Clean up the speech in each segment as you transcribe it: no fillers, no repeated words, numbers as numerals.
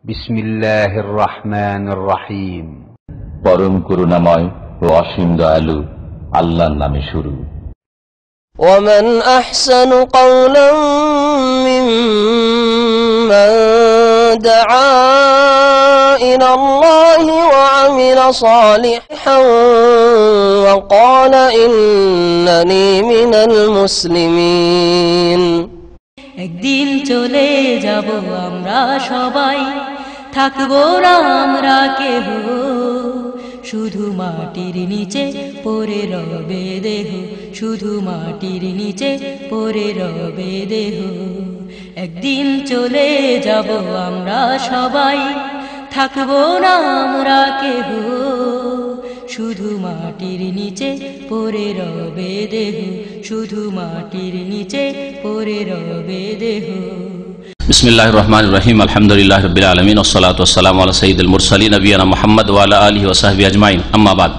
বিসমিল্লাহির রহমানির রহিম। পরম করুণাময় ও অসীম দয়ালু আল্লাহর নামে শুরু। ومن أحسن قولا ممن دعا إلى الله وعمل صالحا وقال إنني من المسلمين। একদিন চলে যাব আমরা সবাই, থাকবো না আমরা কেহ, শুধু মাটির নিচে পড়ে রবে দেহ, শুধু মাটির নিচে পড়ে রবে দেহ। একদিন চলে যাব আমরা সবাই, থাকবো না আমরা কেহ, শুধু মাটির নিচে পড়ে রবে দেহ, শুধু মাটির নিচে পড়ে রবে দেহ। বিসমিল্লাহির রহমানির রহিম। আলহামদুলিল্লাহি রাব্বিল আলামিন ওয়াসসালাতু ওয়াসসালামু আলা সাইয়্যিদিল মুরসালিন নবিয়ানা মুহাম্মদ ওয়া আলা আলিহি ওয়া সাহবিহি আজমাইন, আম্মা বাদ।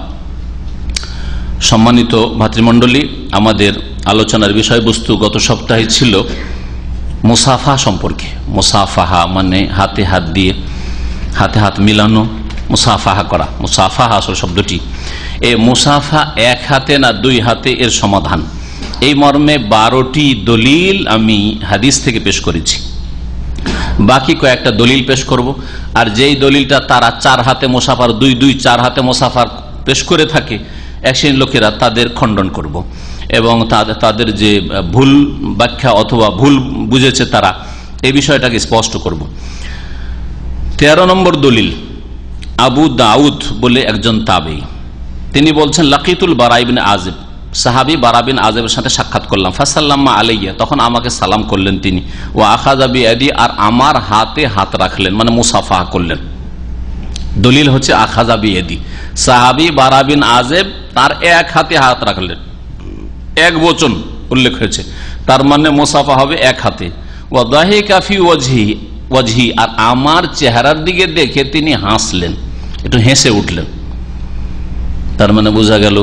সম্মানিত ভাতৃমণ্ডলী, আমাদের আলোচনার বিষয়বস্তু গত সপ্তাহে ছিল মুসাফা সম্পর্কে। মুসাফাহা মানে হাতে হাত দিয়ে, হাতে হাত মিলানো, মুসাফাহা করা। মুসাফাহা আসল শব্দটি। এই মুসাফা এক হাতে না দুই হাতে এর সমাধান, এই মর্মে 12টি দলিল আমি হাদিস থেকে পেশ করেছি। বাকি কয়েকটা দলিল পেশ করব, আর যেই দলিলটা তারা 4 হাতে মুসাফার, 4 হাতে মুসাফার পেশ করে থাকে এক শ্রেণীর লোকেরা, তাদের খণ্ডন করব এবং তাদের যে ভুল ব্যাখ্যা অথবা ভুল বুঝেছে তারা, এই বিষয়টাকে স্পষ্ট করব। 13 নম্বর দলিল, আবু দাউদ বলে একজন তাবেঈ, তিনি বলছেন লাকিতুল বারা ইবনে আযিব, সাহাবী বারা বিন আযিবের সাথে সাক্ষাৎ করলাম। ফাসাল্লামা আলাইয়া, তখন আমাকে সালাম করলেন তিনি। ওয়া আখাযা বিয়াদি, আর আমার হাতে হাত রাখলেন, মানে মুসাফাহা করলেন। দলিল হচ্ছে আখাযা বিয়াদি, সাহাবী বারা বিন আযিব তার এক হাতে হাত রাখলেন, এক বচন উল্লেখ হয়েছে, তার মানে মুসাফা হবে এক হাতে। ওয়া দাহিকা ফি ওয়াজহি, আর আমার চেহারার দিকে দেখে তিনি হাসলেন, একটু হেসে উঠলেন। তার মানে বোঝা গেল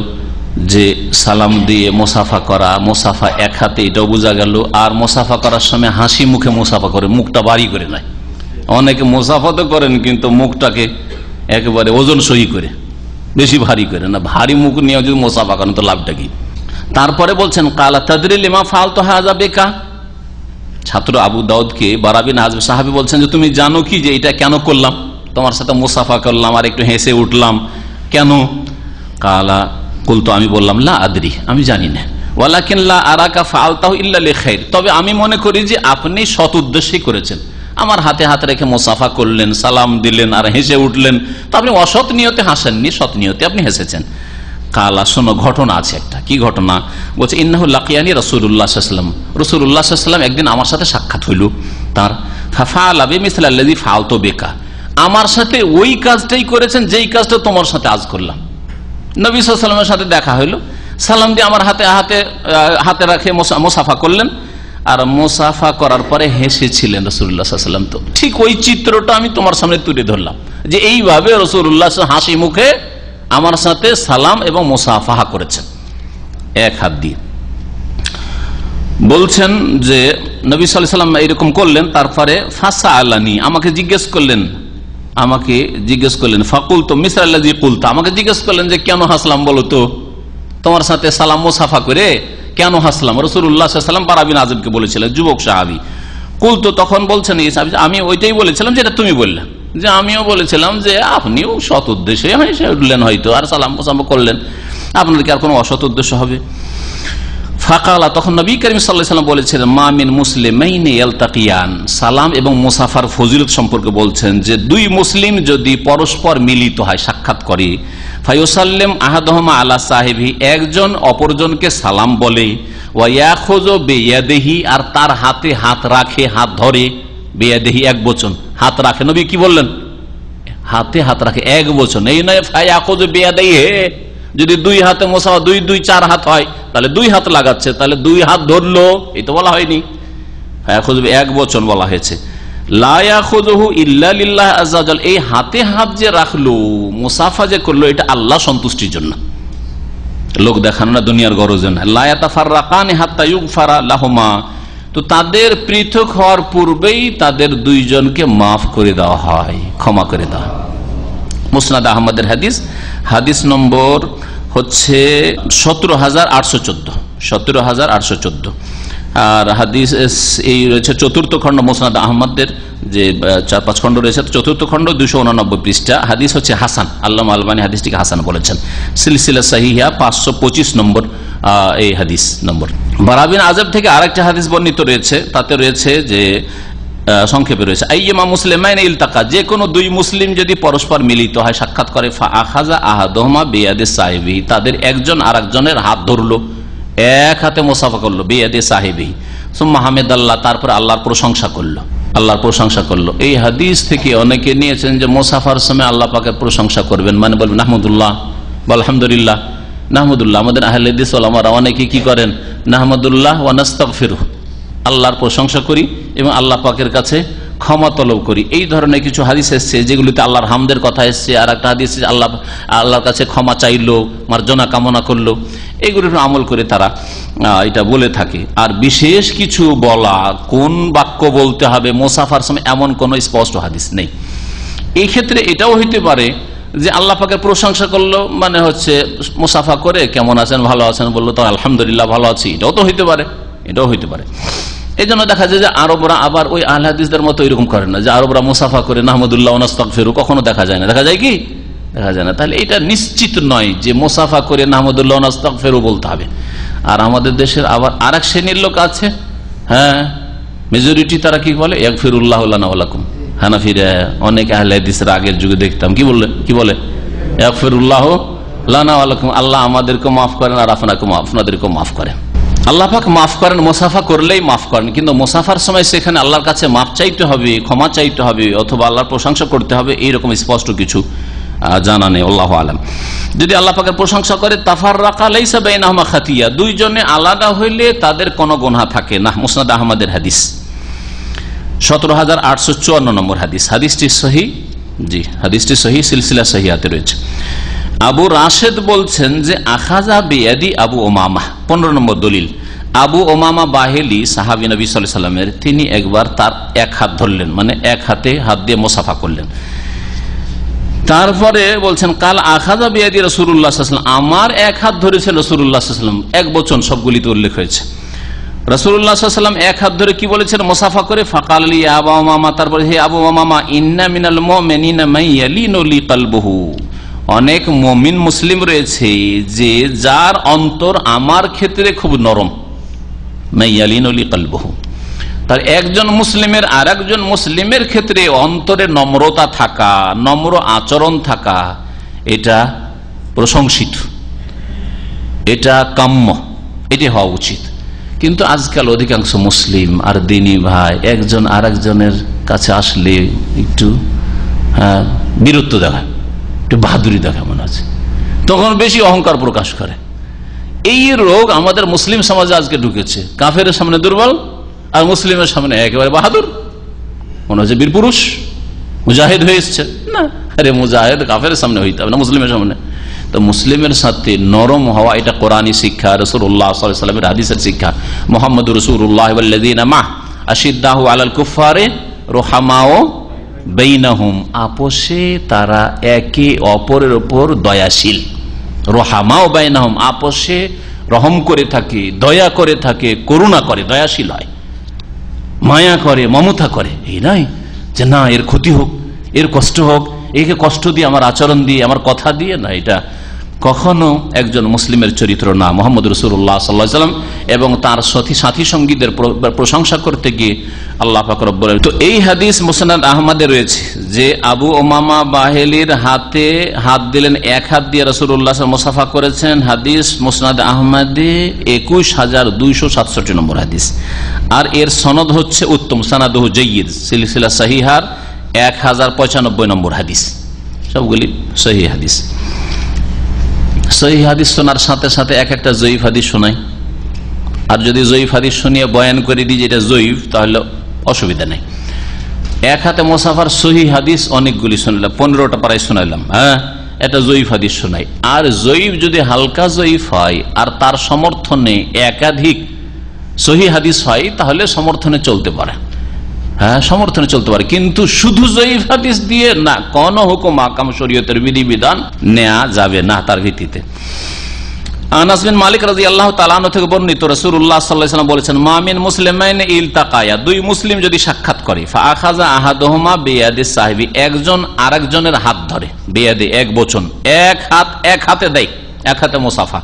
যে সালাম দিয়ে মুসাফা করা, মুসাফা এক হাতে, এটাও বোঝা গেল। আর মুসাফা করার সময় হাসি মুখে মুসাফা করে, মুখটা ভারী করে নাই। অনেকে মুসাফা তো করেন কিন্তু মুখটাকে একেবারে ওজন সহি করে, বেশি ভারী করে না। ভারী মুখ নিয়ে যদি মুসাফা করেন তো লাভটা কি? তারপরে বলছেন কালা তাদরি লিমা ফালতু হাযা বিকা, ছাত্র আবু দাউদকে বারা বিন আযিব সাহাবী বলছেন যে তুমি জানো কি যে এটা কেন করলাম, তোমার সাথে মুসাফা করলাম আর একটু হেসে উঠলাম, কেন? কালা কুলতু, আমি বললাম লা আদরি, আমি জানি না। ওয়ালাকিন লা আরাকা ফাআলতাহু ইল্লা লিখাইর, তবে আমি মনে করি যে আপনি সৎ উদ্দেশ্যেই করেছেন। আমার হাতে হাত রেখে মুসাফা করলেন, সালাম দিলেন আর হেসে উঠলেন, তো আপনি অসৎ নিয়তে হাসেননি, সৎ নিয়তে আপনি হেসেছেন। কালা, শোনো ঘটনা আছে একটা। কি ঘটনা? বলছে ইন্নাহু লাকিয়ানি রাসূলুল্লাহ সাল্লাল্লাহু আলাইহি ওয়াসাল্লাম, রাসূলুল্লাহ সাল্লাল্লাহু আলাইহি ওয়াসাল্লাম একদিন আমার সাথে সাক্ষাৎ হইল তার। ফাফাআলা বিমিসলিল্লাযী ফাআলতু বিকা, আমার সাথে ওই কাজটাই করেছেন যেই কাজটা তোমার সাথে আজ করলাম। নবী সাল্লাল্লাহু আলাইহি ওয়াসাল্লামের সাথে দেখা হইল, সালাম দিয়ে আমার হাতে রাখে মুসাফা করলেন, আর মুসাফা করার পরে হেসেছিলেন রাসূলুল্লাহ সাল্লাল্লাহু আলাইহি ওয়াসাল্লাম। তো ঠিক ওই চিত্রটা আমি তোমার সামনে তুলে ধরলাম যে এইভাবে রাসূলুল্লাহ হাসি মুখে আমার সাথে সালাম এবং মুসাফাহা করেছেন এক হাত দিয়ে। বলছেন যে নবী সাল্লাল্লাহু আলাইহি ওয়াসাল্লাম এরকম করলেন, তারপরে ফাসআলানি, আমাকে জিজ্ঞেস করলেন ফাকুলতু মিসলাল্লাযী কুলতা, আমাকে জিজ্ঞেস করলেন যে কেন হাসলাম বলো তো, তোমার সাথে সালাম মুসাফা করে কেন হাসলাম? রাসূলুল্লাহ সাল্লাল্লাহু আলাইহি ওয়াসাল্লাম বারা বিন আযিবকে বলেছিলেন, যুবক সাহাবী। কুলতু, তখন বলছেন আমি ওইটাই বলেছিলাম যেটা তুমি বললে, যে আমিও বলেছিলাম যে আপনিও সৎ উদ্দেশ্যে হেসে উঠলেন হয়তো আর সালাম মুসাফা করলেন, আপনার কি আর কোনো অসৎ উদ্দেশ্য হবে? ফাকালা, তখন নবী করিম সাল্লাল্লাহু আলাইহি ওয়াসাল্লাম বলেছিলেন মা মিন মুসলিমাইনি ইয়ালতাকিয়ান, সালাম এবং মুসাফার ফজিলত সম্পর্কে বলছেন যে দুই মুসলিম যদি পরস্পর মিলিত হয়, সাক্ষাৎ করে, ফায়ুসাল্লিম আহাদুহুমা আলা সাহিবি, একজন অপরজনকে সালাম বলে, ওয়া ইয়াখুযু বিয়াদিহি, আর তার হাতে হাত রাখে, হাত ধরে, বিয়াদিহি এক বচন, হাত রাখে। নবী কি বললেন? হাতে হাত রাখে, এক বচন, এই নয় ফায়াখুযু বিয়াদিহি। যদি দুই হাতে মুসাফা, 2 4 হাত হয় তাহলে 2 হাত লাগাচ্ছে, তাহলে 2 হাত ধরলো, এই তো বলা হয়নি। ফায়াখুযু এক বচন বলা হয়েছে। লা ইয়াখুযুহু ইল্লা লিল্লাহ আযজা ওয়া জাল, এই হাতে হাত যে রাখলো, মুসাফা যে করলো, এটা আল্লাহ সন্তুষ্টির জন্য, লোক দেখানো না, দুনিয়ার গরজে না। লা ইয়াতাফাররাকানি হাত্তা ইউগফারা লাহুমা, তো তাদের পৃথক হওয়ার পূর্বেই তাদের দুইজনকে মাফ করে দেওয়া হয়, ক্ষমা করে দেওয়া হয়। মুসনাদ আহমদের হাদিস, হাদিস নম্বর হচ্ছে 17,814 আর হাদিস এই রয়েছে চতুর্থ খণ্ড মুসনাদ আহমদের, যে 4-5 খণ্ড রয়েছে, চতুর্থ খণ্ড 289 পৃষ্ঠা। হাদিস হচ্ছে হাসান, আল্লামা আলবানী হাদিসটিকে হাসান বলেছেন। সিলসিলা সাহিহা 525 নম্বর এই হাদিস নম্বর। বারা বিন আযাব থেকে আরেকটা হাদিস বর্ণিত রয়েছে, তাতে রয়েছে যে সংক্ষেপে রয়েছে আইয়্যিমা মুসলিমাইন ইলতাকা, যে কোনো দুই মুসলিম যদি পরস্পর মিলিত হয়, সাক্ষাৎ করে, ফা আখাযা আহাদুহুমা বিয়াদি সাহিবিহি, তাদের একজন আরেকজনের হাত ধরলো, এক হাতে মুসাফা করলো, বিয়াদি সাহিবিহি, সুম্মা হামিদাল্লাহ, তারপর আল্লাহর প্রশংসা করলো, আল্লাহর প্রশংসা করলো। এই হাদিস থেকে অনেকে নিয়েছেন যে মুসাফার সময় আল্লাহ পাকের প্রশংসা করবেন, মানে বলবেন নাহমুদুল্লাহ বা আলহামদুলিল্লাহ। নাহমুদুল্লাহ, আমাদের আহলে হাদিস ওলামারা অনেকে কি করেন, নাহমুদুল্লাহ ওয়া নাস্তাগফিরুহু, আল্লাহর প্রশংসা করি এবং আল্লাহ পাকের কাছে ক্ষমা তলব করি। এই ধরনের কিছু হাদিস এসছে যেগুলিতে আল্লাহর হামদের কথা এসছে, আর একটা হাদিস আল্লাহর কাছে ক্ষমা চাইলো, মার্জনা কামনা করলো, এইগুলির আমল করে তারা এটা বলে থাকে। আর বিশেষ কিছু বলা, কোন বাক্য বলতে হবে মুসাফার সময়, এমন কোন স্পষ্ট হাদিস নেই। এই ক্ষেত্রে এটাও হইতে পারে যে আল্লাহ পাকের প্রশংসা করলো, মানে হচ্ছে মুসাফা করে কেমন আছেন, ভালো আছেন বললো, তো আলহামদুলিল্লাহ ভালো আছি, এটাও তো হইতে পারে, এটাও হইতে পারে। এই জন্য দেখা যায় যে আরবরা আবার ওই আহলে হাদিসদের মতো এরকম করে না, যে আরবরা মুসাফা করে নাহমুদুল্লাহ ওয়া নাস্তাগফিরু, কখনো দেখা যায় না। দেখা যায় কি? দেখা যায় না। তাহলে এটা নিশ্চিত নয় যে মুসাফা করে নাহমুদুল্লাহ ওয়া নাস্তাগফিরু বলতে হবে। আর আমাদের দেশের আবার আরেক শ্রেণীর লোক আছে, হ্যাঁ মেজরিটি, তারা কি বলে, ইয়াগফিরুল্লাহু লানা ওয়া লাকুম। হানাফিরা, অনেক আহলে হাদিসরা আগের যুগে দেখতাম কি বলে ইয়াগফিরুল্লাহু লানা ওয়া লাকুম, আল্লাহ আমাদেরকে মাফ করেন আর আপনাদেরকেও মাফ করেন। আল্লাহ পাক মাফ করেন, মুসাফা করলেই মাফ করেন, কিন্তু মুসাফার সময় সেখানে আল্লাহর কাছে মাফ চাইতে হবে, ক্ষমা চাইতে হবে, অথবা আল্লাহর প্রশংসা করতে হবে, এইরকম স্পষ্ট কিছু জানা নেই, আল্লাহু আলাম। যদি আল্লাহ পাকের প্রশংসা করে, তাফাররাকা লাইসা বাইনাহুমা খাতিয়া, দুইজনে আলাদা হইলে তাদের কোনো গুনাহ থাকে না। মুসনাদ আহমদের হাদিস 17,854 নম্বর হাদিস। হাদিসটি সহিহ, জি হাদিসটি সহিহ, সিলসিলা সহিহাতে রয়েছে। আবু রাশেদ বলছেন যে আখাযা বিয়াদি আবু উমামা, 15 নম্বর দলিল। আবু উমামা বাহিলি সাহাবী নবী সাল্লাল্লাহু আলাইহি ওয়াসাল্লামের, তিনি একবার তার এক হাত ধরলেন, মানে এক হাতে হাত দিয়ে মুসাফা করলেন। তারপরে বলছেন কাল আখাযা বিয়াদি রাসূলুল্লাহ সাল্লাল্লাহু আলাইহি ওয়াসাল্লাম, আমার এক হাত ধরেছেন রাসূলুল্লাহ সাল্লাল্লাহু আলাইহি ওয়াসাল্লাম, এক বচন সবগুলিতে উল্লেখ হয়েছে। রাসূলুল্লাহ সাল্লাল্লাহু আলাইহি ওয়াসাল্লাম এক হাত ধরে কি বলেছেন, মুসাফা করে, ফাকাল লি ইয়া আবু উমামা, তারপরে হে আবু উমামা, ইন্না মিনাল মুমিনিনা মান ইয়ালিনু লি কলবুহু, অনেক মুমিন মুসলিম রয়েছে যে যার অন্তর আমার ক্ষেত্রে খুব নরম, মান ইয়ালিনু লি কলবুহু, তার একজন মুসলিমের আর একজন মুসলিমের ক্ষেত্রে অন্তরে নম্রতা থাকা, নম্র আচরণ থাকা, এটা প্রশংসিত, এটা কাম্য, এটি হওয়া উচিত। কিন্তু আজকাল অধিকাংশ মুসলিম আর দিনী ভাই একজন আর একজনের কাছে আসলে একটু বীরত্ব দেখায়, একটু বাহাদুরি দেখা মনে আছে, তখন বেশি অহংকার প্রকাশ করে। এই রোগ আমাদের মুসলিম সমাজে আজকে ঢুকেছে। কাফের সামনে দুর্বল আর মুসলিমের সামনে একেবারে বাহাদুর, মনে হচ্ছে বীর পুরুষ, মুজাহিদ হয়ে এসছে। না, আরে মুজাহিদ কাফের সামনে হইতে হবে না, মুসলিমের সামনে। তো মুসলিমের সাথে নরম হওয়া, এটা কোরআনী শিক্ষা, রাসূলুল্লাহ সাল্লাল্লাহু আলাইহি ওয়াসাল্লামের হাদিসের শিক্ষা। মুহাম্মদুর রাসূলুল্লাহ ওয়াল্লাযীনা মাহ আশিদ্দাহু আলাল কুফারে রুহামাও বাইনাহুম, আপোষে তারা একে অপরের উপর দয়াশীল। রুহামাও বাইনাহুম, আপোষে রহম করে থাকে, দয়া করে থাকে, করুণা করে, দয়াশীল হয়, মায়া করে, মমতা করে। এই নয় যে না এর ক্ষতি হোক, এর কষ্ট হোক, একে কষ্ট দিয়ে, আমার আচরণ দিয়ে, আমার কথা দিয়ে, না, এটা কখনো একজন মুসলিমের চরিত্র না। মুহাম্মদ রাসূলুল্লাহ সাল্লাল্লাহু আলাইহি ওয়াসাল্লাম এবং তার সাথী সঙ্গীদের প্রশংসা করতে গিয়ে আল্লাহ পাক রব্বুল আলামিন। তো এই হাদিস মুসনাদ আহমদে রয়েছে যে আবু উমামা বাহিলির হাতে হাত দিলেন, এক হাত দিয়ে রাসূলুল্লাহ সাল্লাল্লাহু আলাইহি ওয়াসাল্লাম মুসাফা করেছেন। হাদিস মুসনাদ আহমদে 21,267 নম্বর হাদিস। আর এর সনদ হচ্ছে উত্তম, সানাদুহু জাইয়্যিদ, সিলসিলা সহিহার 1095 নম্বর হাদিস। সবগুলি সহিহ হাদিস। সহিহ হাদিস শোনার সাথে সাথে এক একটা জয়ীফ হাদিস শোনাই, আর যদি জয়ীফ হাদিস শুনিয়ে বয়ান করে দিই যে এটা জয়ীফ, তাহলে অসুবিধা নেই। এক হাতে মুসাফার সহিহ হাদিস অনেকগুলি শুনলাম, 15টা প্রায় শোনাইলাম, হ্যাঁ, এটা জয়ীফ হাদিস শোনাই। আর জয়ীফ যদি হালকা জয়ীফ হয় আর তার সমর্থনে একাধিক সহি হাদিস হয় তাহলে সমর্থনে চলতে পারে, হ্যাঁ সমর্থনে চলতে পারে, কিন্তু শুধু জয়ীফ হাদিস দিয়ে না, কোন হুকুম আকাম শরীয়তের বিধিবিধান নেওয়া যাবে না তার ভিত্তিতে। আনাস বিন মালিক রাদিয়াল্লাহু তাআলা আনহু থেকে বর্ণিত, রাসূলুল্লাহ সাল্লাল্লাহু আলাইহি ওয়াসাল্লাম বলেছেন, মা মিন মুসলিমাইন ইলতাকায়া, দুই মুসলিম যদি সাক্ষাৎ করে, ফাআখাযা আহাদুহুমা বিয়াদি সাহিবি, একজন আরেকজনের হাত ধরে, বিয়াদি এক বচন, এক হাতে দেয়, এক হাতে মুসাফা,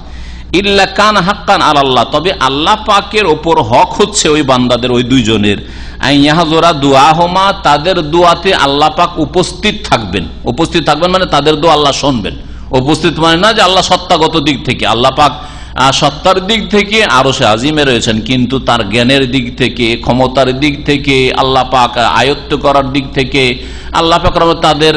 ইল্লা কান হাক্কান আলাল্লাহ, তবে আল্লাহ পাকের ওপর হক হচ্ছে ওই বান্দাদের, ওই দুইজনের, আইয়াহজুরা দুআহুমা, তাদের দোয়াতে আল্লাহ পাক উপস্থিত থাকবেন মানে তাদের দোয়া আল্লাহ শুনবেন। উপস্থিত মানে না যে আল্লাহ সত্তাগত দিক থেকে, আল্লাহ পাক সত্তার দিক থেকে আরশে আজিমে রয়েছেন, কিন্তু তার জ্ঞানের দিক থেকে, ক্ষমতার দিক থেকে, আল্লাহ পাক আয়ত্ত করার দিক থেকে, আল্লাহ পাক তাদের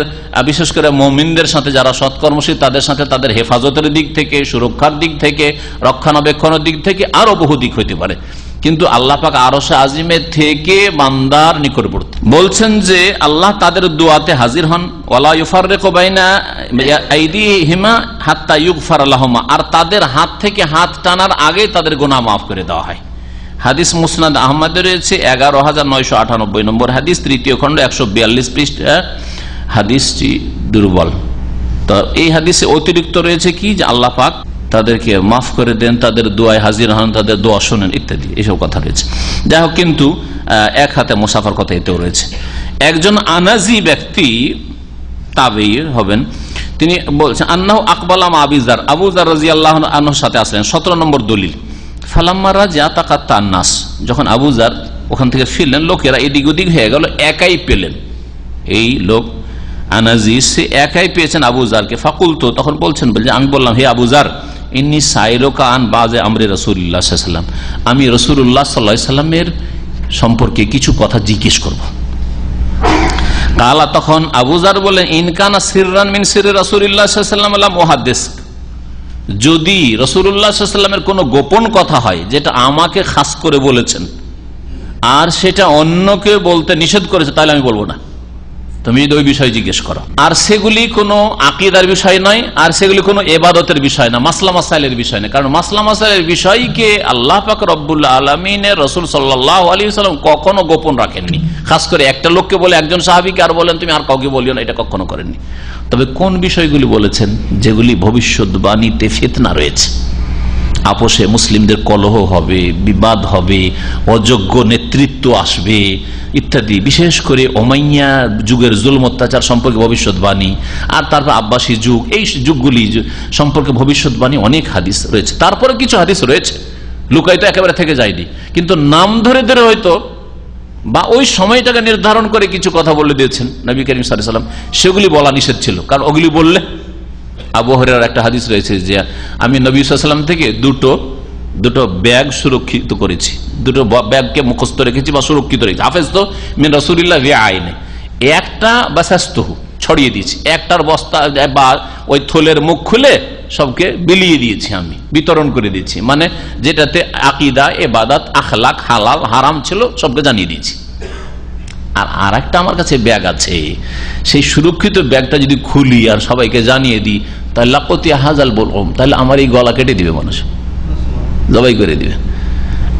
বিশেষ করে মুমিনদের সাথে যারা সৎকর্মশীল তাদের সাথে তাদের হেফাজতের দিক থেকে, সুরক্ষার দিক থেকে, রক্ষণাবেক্ষণের দিক থেকে আরো বহু দিক হইতে পারে, কিন্তু আল্লাহ পাক আরশে আজিমের থেকে বান্দার নিকটবর্তী। বলছেন যে আল্লাহ তাদের দোয়াতে হাজির হন, ওয়ালা ইউফাররিকু বাইনা আইদিহিমা হাত্তা ইউগফার লাহুমা, আর তাদের হাত থেকে হাত টানার আগে তাদের গুনাহ মাফ করে দেওয়া হয়। হাদিস মুসনাদ আহমদে রয়েছে 11,998 নম্বর হাদিস, তৃতীয় খণ্ড 142 পৃষ্ঠা, হাদিসটি দুর্বল। তো এই হাদিসে অতিরিক্ত রয়েছে কি, যে আল্লাহ পাক তাদেরকে মাফ করে দেন, তাদের দোয়ায় হাজির হন, তাদের দোয়া শোনেন ইত্যাদি, এসব কথা রয়েছে। যাই হোক, কিন্তু এক হাতে মুসাফার কথা এতেও রয়েছে। একজন আনাজি ব্যক্তি তাবেঈ হবেন, তিনি বলছেন, আন্নাহু আকবালা মা আবি যার, আবু যার রাদিয়াল্লাহু আনহুর সাথে আসলেন। 17 নম্বর দলিল, ফালাম্মা রাজা তাকাত্তা আন্নাস, যখন আবু যার ওখান থেকে ফিরলেন, লোকেরা এদিক ওদিক হয়ে গেল, একাই পেলেন, এই লোক আনাজি সে একাই পেয়েছেন আবু যারকে। ফাকুলতো, তখন বলছেন, বলছে আমি বললাম, হে আবু যার, ইন্নী সাইলুকা আন বাযে আমরি রাসূলুল্লাহ সাল্লাল্লাহু আলাইহি ওয়াসাল্লাম, আমি রাসূলুল্লাহ সাল্লাল্লাহু আলাইহি ওয়াসাল্লামের সম্পর্কে কিছু কথা জিজ্ঞেস করব। কালা, তখন আবু যার বলেন, ইনকানা সিররান মিন সিররি রাসূলিল্লাহ সাল্লাল্লাহু আলাইহি ওয়াসাল্লাম লা মুহাদ্দিস, যদি রাসূলুল্লাহ সাল্লাল্লাহু আলাইহি ওয়াসাল্লামের কোনো গোপন কথা হয় যেটা আমাকে খাস করে বলেছেন আর সেটা অন্যকে বলতে নিষেধ করেছে, তাহলে আমি বলবো না, তুমি যদি ওই বিষয় জিজ্ঞেস করো। আর সেগুলি কোনো আকীদার বিষয় নয়, আর সেগুলি কোনো ইবাদতের বিষয় না, মাসলা মাসাইলের বিষয় না, কারণ মাসলা মাসাইলের বিষয়কে আল্লাহ পাক রব্বুল আলামিনের রাসূল সাল্লাল্লাহু আলাইহি ওয়াসাল্লাম কখনো গোপন রাখেননি। খাস করে একটা লোককে বলে, একজন সাহাবীকে আর বলেন তুমি আর কাউকে বলিও না, এটা কখনো করেননি। তবে কোন বিষয়গুলি বলেছেন, যেগুলি ভবিষ্যৎবাণীতে ফিতনা রয়েছে, আপোষে মুসলিমদের কলহ হবে, বিবাদ হবে, অযোগ্য নেতৃত্ব আসবে ইত্যাদি, বিশেষ করে উমাইয়া যুগের জুলম অত্যাচার সম্পর্কে ভবিষ্যৎবাণী, আর তারপর আব্বাসী যুগ, এই যুগগুলি সম্পর্কে ভবিষ্যৎবাণী অনেক হাদিস রয়েছে। তারপরে কিছু হাদিস রয়েছে লুকাই তো একেবারে থেকে যায়নি, কিন্তু নাম ধরে ধরে হয়তো বা ওই সময়টাকে নির্ধারণ করে কিছু কথা বলে দিয়েছেন নবী করিম সাল্লাল্লাহু আলাইহি ওয়াসাল্লাম, সেগুলি বলা নিষেধ ছিল, কারণ ওগুলি বললে, আবু হুরায়রার একটা হাদিস রয়েছে যে আমি নবী সাল্লাল্লাহু আলাইহি ওয়াসাল্লাম থেকে দুটো ব্যাগ সুরক্ষিত করেছি, দুটো ব্যাগকে মুখস্থ রেখেছি বা সুরক্ষিত রেখেছি, হাফেজ তো মিন রাসূলিল্লাহ ভি আইনে, একটা বাসাস্তহু ছড়িয়ে দিয়েছি, একটার বস্তা বা ওই থলের মুখ খুলে সবকে বিলিয়ে দিয়েছি, আমি বিতরণ করে দিয়েছি, মানে যেটাতে আকীদা, ইবাদত, আখলাক, হালাল হারাম ছিল সবকে জানিয়ে দিয়েছি। আর একটা আমার কাছে ব্যাগ আছে, সেই সুরক্ষিত ব্যাগটা যদি খুলি আর সবাইকে জানিয়ে দিই, তাহলে লাকতি হাজাল বলম, তাহলে আমার এই গলা কেটে দিবে, মানুষ জবাই করে দিবে।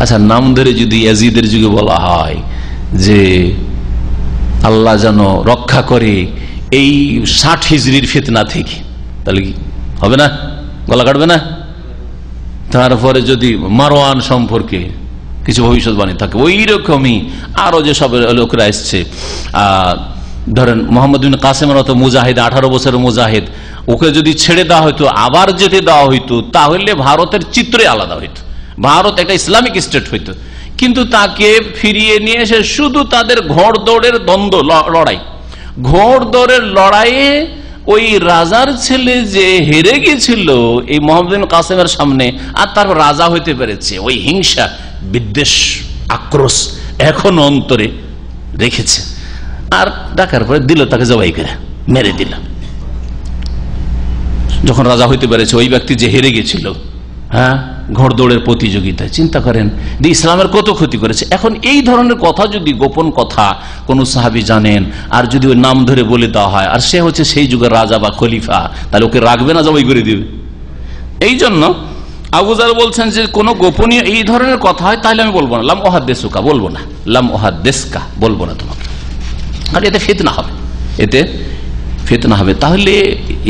আচ্ছা, নাম ধরে যদি ইয়াজিদের যুগে বলা হয় যে আল্লাহ যেন রক্ষা করে এই 60 হিজরির ফিতনা থেকে, তাহলে কি হবে না? গলা কাটবে না? তারপরে যদি মারওয়ান সম্পর্কে কিছু ভবিষ্যৎবাণী থাকে, ওই রকমই আরো যে সব লোকরা এসছে, ধরেন মোহাম্মদ বিন কাসেমের মতো মুজাহিদ, 18 বছরের মুজাহিদ, ওকে যদি ছেড়ে দেওয়া হইতো, আবার যেতে দেওয়া হইতো, তাহলে ভারতের চিত্রে আলাদা হইতো, ভারত একটা ইসলামিক স্টেট হইতো। কিন্তু তাকে ফিরিয়ে নিয়ে এসে শুধু তাদের ঘোড়দৌড়ের দ্বন্দ্ব, লড়াই, ঘোড়দৌড়ের লড়াইয়ে ওই রাজার ছেলে যে হেরে গিয়েছিল এই মোহাম্মদ বিন কাসেমের সামনে, আর তারপর রাজা হইতে পেরেছে, ওই হিংসা, বিদ্বেষ, আক্রোশ এখন অন্তরে রেখেছে, আর ডাকার পরে দিল তাকে জবাই করে মেরে দিল। যখন রাজা হইতে পেরেছে ওই ব্যক্তি যে হেরে গেছিল, হ্যাঁ, ঘোড়দৌড়ের প্রতিযোগিতায়, চিন্তা করেন যে ইসলামের কত ক্ষতি করেছে। এখন এই ধরনের কথা যদি, গোপন কথা কোন সাহাবী জানেন আর যদি ওই নাম ধরে বলে দেওয়া হয়, আর সে হচ্ছে সেই যুগের রাজা বা খলিফা, তাহলে ওকে রাখবে না, জবাই করে দিবে। এই জন্য আবু যার বলছেন যে কোন গোপনীয় এই ধরনের কথা হয় তাহলে আমি বলবো না, লাম ওহাদ্দেসুকা বলবো না, লাম ওহাদ্দেসকা বলবো না তোমাকে, আর এতে ফিতনা হবে, এতে ফিতনা হবে। তাহলে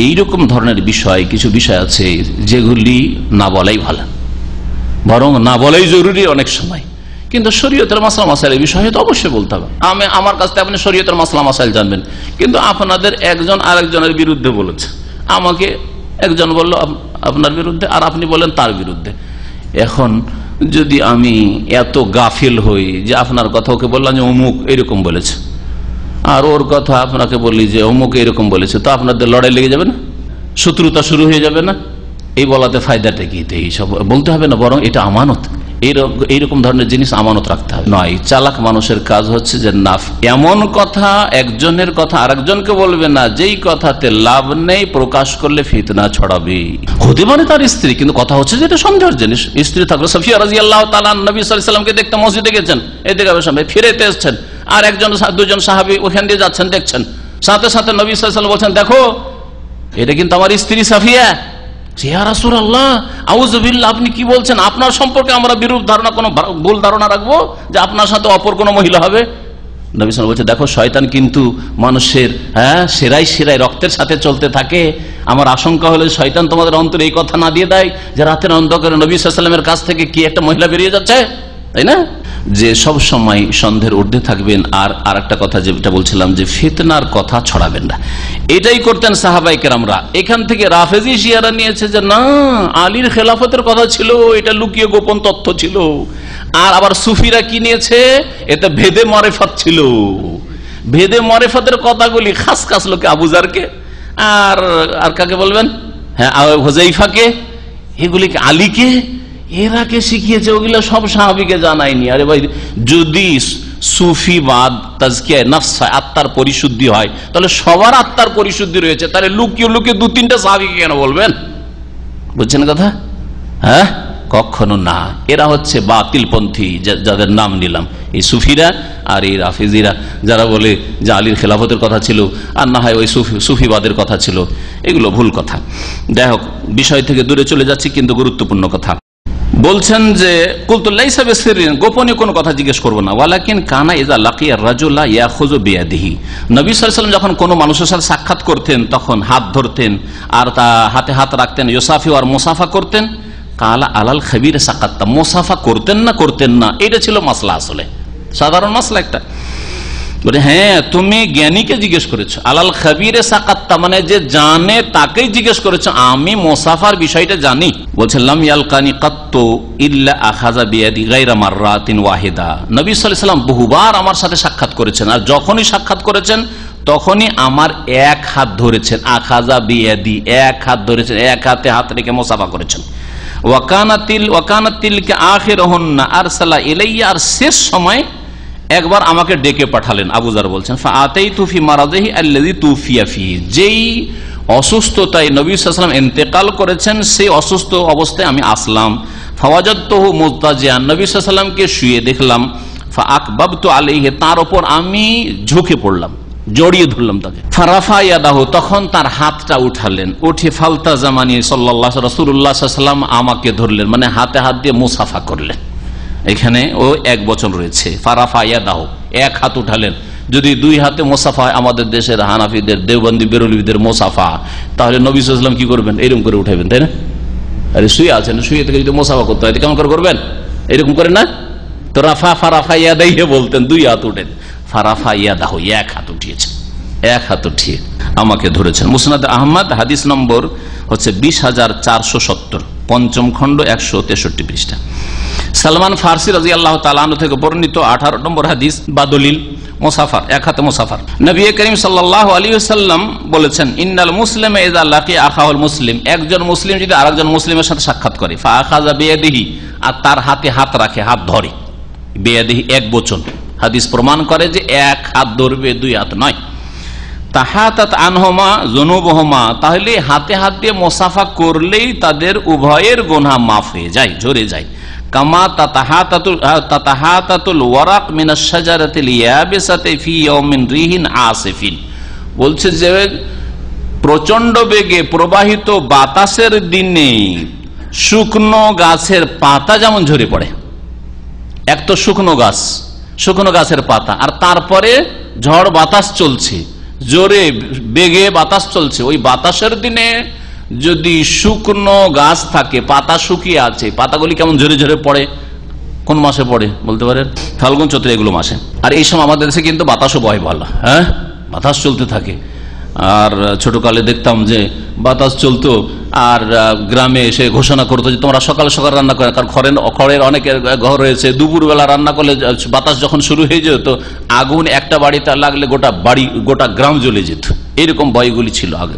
এইরকম ধরনের বিষয়, কিছু বিষয় আছে যেগুলি না বলাই ভালো, বরং না বলাই জরুরি অনেক সময়। কিন্তু শরীয়তের মাসলা মাসাইল এই বিষয়ে তো অবশ্যই বলতে হবে। আমার কাছ থেকে আপনি শরীয়তের মাসলা মাসাইল জানবেন, কিন্তু আপনাদের একজন আরেকজনের বিরুদ্ধে বলেছে, আমাকে একজন বলল আপনার বিরুদ্ধে আর আপনি বলেন তার বিরুদ্ধে। এখন যদি আমি এত গাফিল হই যে আপনার কথা ওকে বললাম যে অমুক এরকম বলেছে, আর ওর কথা আপনাকে বলি যে অমুক এরকম বলেছে, তো আপনাদের লড়াই লেগে যাবে না, শত্রুতা শুরু হয়ে যাবে না? এই বলাতে ফায়দাটা কি? এইসব বলতে হবে না, বরং এটা আমানত, এইরকম ধরনের জিনিস আমানত রাখতে হবে। নয়, চালাক মানুষের কাজ হচ্ছে যে নাফ, এমন কথা একজনের কথা আরেকজনকে বলবে না যেই কথাতে লাভ নেই, প্রকাশ করলে ফিতনা ছড়াবে। হতে পারে তার স্ত্রী, কিন্তু কথা হচ্ছে যে এটা সন্দেহের জিনিস। স্ত্রী থাকলে সাফিয়া রাদিয়াল্লাহু তাআলা নবী সাল্লাল্লাহু আলাইহি ওয়াসাল্লামকে দেখতে মসজিদে গেছেন, এদিকে সামনে ফিরেতে এসেছেন, আর একজন দুজন সাহাবী ওখান দিয়ে যাচ্ছেন, দেখছেন, সাথে সাথে নবী সাল্লাল্লাহু আলাইহি ওয়াসাল্লাম বলছেন, দেখো এটা কিন্তু আমার স্ত্রী সাফিয়া। ইয়া রাসূলুল্লাহ, আউযুবিল্লাহ, আপনি কি বলছেন? আপনার সম্পর্কে আমরা বিরূপ ধারণা, কোনো ভুল ধারণা রাখবো যে আপনার সাথে অপর কোনো মহিলা হবে? নবী সাল্লাল্লাহু আলাইহি ওয়াসাল্লাম বলছে, দেখো শয়তান কিন্তু মানুষের সেরাই সেরাই রক্তের সাথে চলতে থাকে। আমার আশঙ্কা হলো শয়তান তোমাদের অন্তরে এই কথা না দিয়ে দেয় যে রাতের অন্ধকারে নবী সাল্লাল্লাহু আলাইহি ওয়াসাল্লামের কাছ থেকে কি একটা মহিলা বেরিয়ে যাচ্ছে, তাই না? যে সব সময় সন্দেহের ঊর্ধ্বে থাকবেন। আর আরেকটা কথা যেটা বলছিলাম যে ফিতনার কথা ছড়াবেন না, এটাই করতেন সাহাবায়ে কেরামরা। এখান থেকে রাফেজি শিয়ারা নিয়েছে যে না, আলীর খেলাফতের কথা ছিল, এটা লুকিয়ে গোপন তথ্য ছিল। আর আবার সুফিরা কি নিয়েছে, এতে ভেদে মারিফাত ছিল। ভেদে মারিফাতের কথাগুলি খাস খাস লোকে, আবু যারকে আর কাকে বলবেন, হ্যাঁ হুযাইফাকে, এগুলিকে আলীকে, এরাকে শিখিয়েছে, ওগুলো সব সাহাবীকে জানায়নি। আরে ভাই, যদি সুফিবাদ তাজকিয়া নফস হয়, আত্মার পরিশুদ্ধি হয়, তাহলে সবার আত্মার পরিশুদ্ধি রয়েছে, তাহলে লুকিয়ে লুকিয়ে দু তিনটা সাহাবীকে কেন বলবেন? বুঝছেন কথা? হ্যাঁ, কখনো না। এরা হচ্ছে বাতিলপন্থী, যাদের নাম নিলাম, এই সুফিরা আর এই রাফেজিরা, যারা বলে যে আলীর খেলাফতের কথা ছিল, আর না হয় ওই সুফিবাদের কথা ছিল। এগুলো ভুল কথা। যাই হোক, বিষয় থেকে দূরে চলে যাচ্ছি, কিন্তু গুরুত্বপূর্ণ কথা বলছেন যে কুলতু লাইসা বিসিরিন, গোপনীয় কোনো কথা জিজ্ঞেস করবো না, ওয়ালাকিন কানা ইযা লাকিয়া রাজুলা ইয়াখুযু বিয়াদিহি। নবী সাল্লাল্লাহু আলাইহি ওয়াসাল্লাম যখন কোনো মানুষের সাথে সাক্ষাৎ করতেন তখন হাত ধরতেন আর তা হাতে হাত রাখতেন, ইউসাফি আর মুসাফা করতেন। কালা আলাল খাবির সাকাত্তা, মুসাফা করতেন না, এটা ছিল মাসলা, আসলে সাধারণ মাসলা একটা। বলে হ্যাঁ, তুমি জ্ঞানীকে জিজ্ঞেস করেছো। আলাল খাবিরে সাকাত্তা মানে যে জানে তাকেই জিজ্ঞেস করেছো, আমি মুসাফার বিষয়টা জানি। বলছেন লাম ইয়ালকানি কাত্তু ইল্লা আখাযা বিয়াদি গায়রা মাররাতিন ওয়াহিদা। নবী সাল্লাল্লাহু আলাইহি ওয়াসাল্লাম বহুবার আমার সাথে সাক্ষাৎ করেছেন, আর যখনই সাক্ষাৎ করেছেন তখনই আমার এক হাত ধরেছেন। আখাযা বিয়াদি, এক হাত ধরেছেন, এক হাতে হাত রেখে মুসাফা করেছেন। ওয়াকানাতিল কে আখিরুহুন্না আরসালা ইলাইয়া, আর শেষ সময় একবার আমাকে ডেকে পাঠালেন। আবু যার বলছেন, ফাআতাইতু ফি মারাদিহি আল্লাযী তুফিয়া ফিহি, যেই অসুস্থতায় নবী সাল্লাল্লাহু আলাইহি ওয়াসাল্লাম ইন্তেকাল করেছেন সেই অসুস্থ অবস্থায় আমি আসলাম। ফাওয়াজাদতুহু মুজতাজিয়ান, নবী সাল্লাল্লাহু আলাইহি ওয়াসাল্লামকে শুয়ে দেখলাম। ফাআকবাবতু আলাইহি, তার উপর আমি ঝুঁকে পড়লাম, জড়িয়ে ধরলাম তাকে। ফারাফা ইয়াদাহু, তখন তার হাতটা উঠালেন, উঠে ফালতাজামানি সাল্লাল্লাহু রাসূলুল্লাহ সাল্লাল্লাহু আলাইহি ওয়াসাল্লাম আমাকে ধরলেন, মানে হাতে হাত দিয়ে মুসাফা করলেন। এখানে ও এক বচন রয়েছে, ফারাফা ইয়াদাহু, এক হাত উঠালেন। যদি দুই হাতে মুসাফা হয় আমাদের দেশের হানাফিদের, দেওবন্দি, বেরলভীদের মুসাফা, তাহলে নবী সাল্লাল্লাহু আলাইহি ওয়াসাল্লাম কি করবেন? এরকম করে উঠাবেন, তাই না? আরে শুয়ে আছেন, শুয়ে থেকে যদি মুসাফা করতে হয় কেমন করে করবেন? এরকম করে না তো, রাফা ফারাফা ইয়াদাইহি বলতেন, দুই হাত উঠেন। ফারাফা ইয়াদাহু, এক হাত উঠিয়েছেন, এক হাত উঠিয়ে আমাকে ধরেছেন। মুসনাদ আহমদ হাদিস নম্বর হচ্ছে 20,470, পঞ্চম খণ্ড 163 পৃষ্ঠা। সালমান ফারসি রাদিয়াল্লাহু তাআলা আনহু থেকে বর্ণিত 18 নম্বর হাদিস বা দলিল মুসাফার, এক হাতে মুসাফার। নবী করিম সাল্লাল্লাহু আলাইহি ওয়াসাল্লাম বলেছেন, ইন্নাল মুসলিমা ইযা লাকিয়া আখাহুল মুসলিম, একজন মুসলিম যদি আরেকজন মুসলিমের সাথে সাক্ষাৎ করে, ফাআখাযা বিয়াদিহি, আর তার হাতে হাত রাখে, হাত ধরে, বিয়াদিহি এক বচন, হাদিস প্রমাণ করে যে এক হাত ধরবে, দুই হাত নয়। তাহাতাত আনহুমা যুনুবহুমা, তাহলে হাতে হাত দিয়ে মুসাফা করলেই তাদের উভয়ের গুনাহ মাফ হয়ে যায়, ঝরে যায়। কামা তাতাহাতাতুল ওয়ারাক মিনাশ শাজারাতিল ইয়াবিসাতি ফি ইয়াউমিন রিহিন আসিফিন, বলছে যে প্রচন্ড বেগে প্রবাহিত বাতাসের দিনে শুকনো গাছের পাতা যেমন ঝরে পড়ে, এক তো শুকনো গাছের পাতা, আর তারপরে ঝড় বাতাস চলছে, জোরে বেগে বাতাস চলছে, ওই বাতাসের দিনে যদি শুকনো গাছ থাকে, পাতা শুকিয়ে আছে, পাতাগুলি কেমন ঝরে ঝরে পড়ে। কোন মাসে পড়ে বলতে পারেন? ফাল্গুন চৈত্র এগুলো মাসে। আর এই সময় আমাদের দেশে কিন্তু বাতাসও বয় ভালো, হ্যাঁ, বাতাস চলতে থাকে। আর ছোটকালে দেখতাম যে বাতাস চলতো আর গ্রামে এসে ঘোষণা করতো যে তোমরা সকাল সকাল রান্না করে, কারণ খড়ের অনেকের ঘর রয়েছে, দুপুরবেলা রান্না করলে বাতাস যখন শুরু হয়ে যেত, আগুন একটা বাড়িতে লাগলে গোটা গ্রাম জ্বলে যেত। এরকম ভয়গুলি ছিল আগে